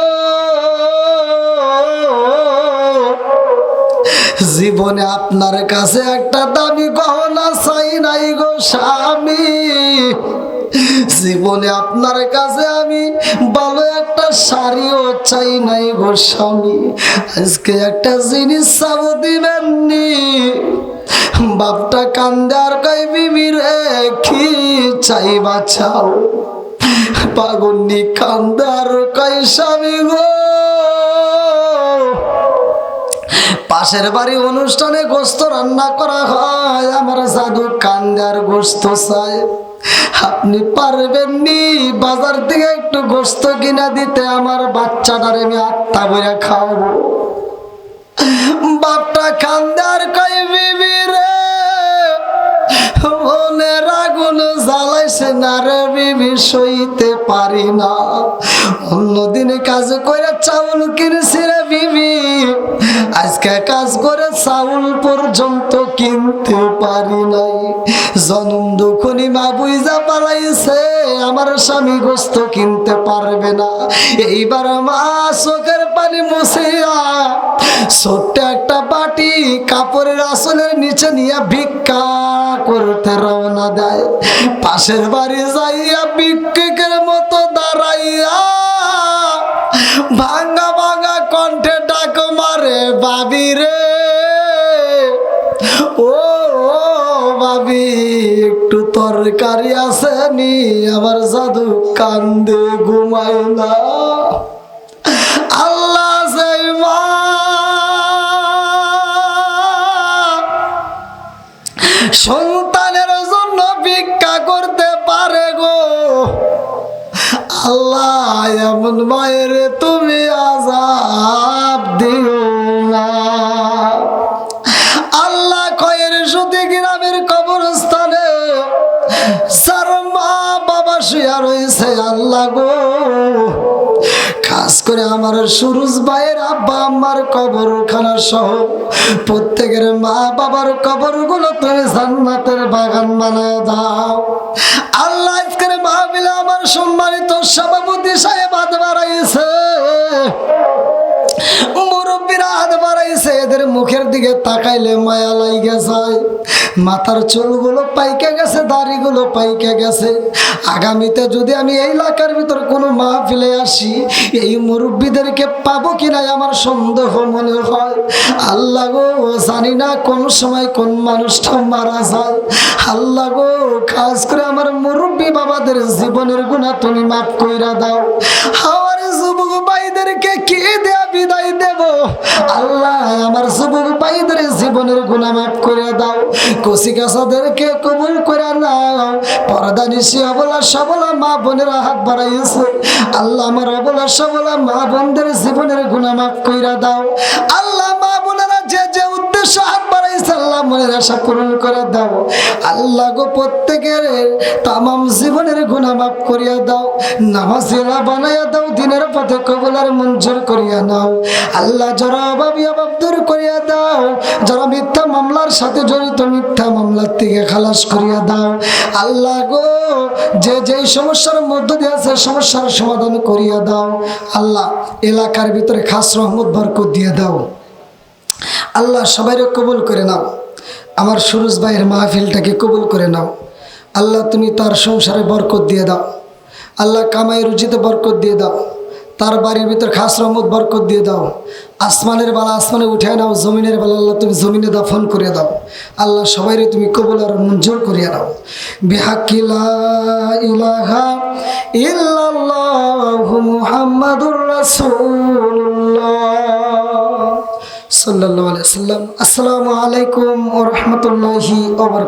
[SPEAKER 1] জীবনে আপনার কাছে একটা দামি গহনা চাই নাই গো স্বামী। জীবনে আপনার কাছে আমি ভালো একটা শাড়িও চাই নাই গো স্বামী। আজকে একটা জিনিস চাবো দিবেননি। বাপটা কান্দে আর কই, বিবি রে কি চাইবা চাও। পাগন্নি কান্দে আর কই, স্বামী গো, পাশের বাড়ি অনুষ্ঠানে গোস্ত রান্না করা হয়, আমার জাদু কান্দে আর গোস্ত চায়। আপনি পারবেননি বাজার থেকে একটু গোস্ত কিনা দিতে? আমার বাচ্চাটারে আমি আত্মা বইরা খাওয়াবো। বাপটা কান্দে আর কই, বিবি রে, মনের আগুন জ্বালাইছে না রে বিবি, সইতে পারি না। অন্যদিনে কাজ করে চাউল কিনেছি রে বিবি, আজকে কাজ করে চাউল পর্যন্ত কিনতে পারি নাই। জনম দুখনি মা বুইজা পালাইছে, আমার স্বামী গোস্ত কিনতে পারবে না। এইবার মা চোখের পানি মুছিয়া ছোট্ট একটা বাটি কাপড়ের আসলের নিচে নিয়ে ভিক্ষা করতে রওনা দেয়। পাশের বাড়ি যাইয়া ভিক্ষুকের মতো দাঁড়াইয়া ভাঙা ভাঙা কণ্ঠে ডাক মারে, বাবি রে, ও ভাবি, একটু তরকারি আসেনি? আমার জাদু কান্দে ঘুমায় না। আল্লাহ সেই মা সন্তানের জন্য ভিক্ষা করতে পারে গো। আল্লাহ এমন মায়ের তুমি আযাব দিও না। আল্লাহ কয়ের সুদী গ্রামের কবরস্থানে যার মা বাবা শুয়া রয়েছে, আল্লাহ গো, খাস করে আমার সুরুজ ভাইয়ের আব্বা আম্মার কবরখানা সহ প্রত্যেকের মা বাবার কবরগুলো তুমি জান্নাতের বাগান বানায় দাও। আল্লাহ আজকের মাহফিলে আমার সম্মানিত সভাপতি সাহেব হাত বাড়াইছে, মুরব্বীরা হাত বাড়াইছে, এদের মুখের দিকে তাকাইলে মায়া লাইগা যায়। মাথার চুলগুলো পাইকে গেছে, দাড়িগুলো পাইকে গেছে। আগামীতে যদি আমি এই এলাকার ভিতর কোনো মাহফিলে আসি, এই মুরব্বীদেরকে পাবো কিনা আমার সন্দেহ মনে হয়। আল্লাহ গো, জানি না কোন সময় কোন মানুষটা মারা যায়। আল্লাহ গো, খাস করে আমার মুরব্বী বাবাদের জীবনের গুনাহ তুমি মাফ কইরা দাও। আমার যুবক ভাইদেরকে কি দেয়া বিদায় দেব? আল্লাহ আমার যুবক ভাইদের জীবনের গুনাহ মাফ করে দাও। কচি কাঁচাদেরকে কবুল করে নাও। পর্দা নিশি অবলা সবলা মা বোনেরা হাত বাড়াইছে, আল্লাহ আমার অবলা সবলা মা বোনদের জীবনের গুনাহ মাফ করে দাও। আল্লাহ মা বোনেরা যে যে উদ্দেশ্য হাত বাড়াইছে, আল্লাহ মনের আশা পূরণ করে দাও। আল্লাহ গো, প্রত্যেকের তামাম জীবনের গুনাহ মাফ করিয়া দাও। নামাজিরা বানাইয়া দাও, দিনের পথে কবুল আর মঞ্জুর করিয়া নাও। আল্লাহ যারা অভাবী অভাব দূর করিয়া দাও, যারা মিথ্যা মামলার সাথে জড়িত মিথ্যা মামলার থেকে খালাস করিয়া দাও। আল্লাহ গো, যে যেই সমস্যার মধ্য দিয়ে আছে সমস্যার সমাধান করিয়া দাও। আল্লাহ এলাকার ভিতরে খাস রহমত বরকত দিয়ে দাও। আল্লাহ সবাইকে কবুল করে নাও। আমার সুরজ ভাইয়ের মাহফিলটাকে কবুল করে নাও। আল্লাহ তুমি তার সংসারে বরকত দিয়ে দাও। আল্লাহ কামাই রুজিতে বরকত দিয়ে দাও। তার বাড়ির ভিতর খাস রহমত বরকত দিয়ে দাও। আসমানের বেলা আসমানে উঠায় নাও, জমিনের বেলা আল্লাহ তুমি জমিনে দাফন করে দাও। আল্লাহ সবাইরে তুমি কবুল আর মঞ্জুর করিয়া নাও। বিহাক্কি লা ইলাহা ইল্লাল্লাহু মুহাম্মাদুর রাসূলুল্লাহ সাল্লাল্লাহু আলাইহি ওয়াসাল্লাম। আসসালামু আলাইকুম ওয়া রাহমাতুল্লাহি ওয়া বারাকাতুহু।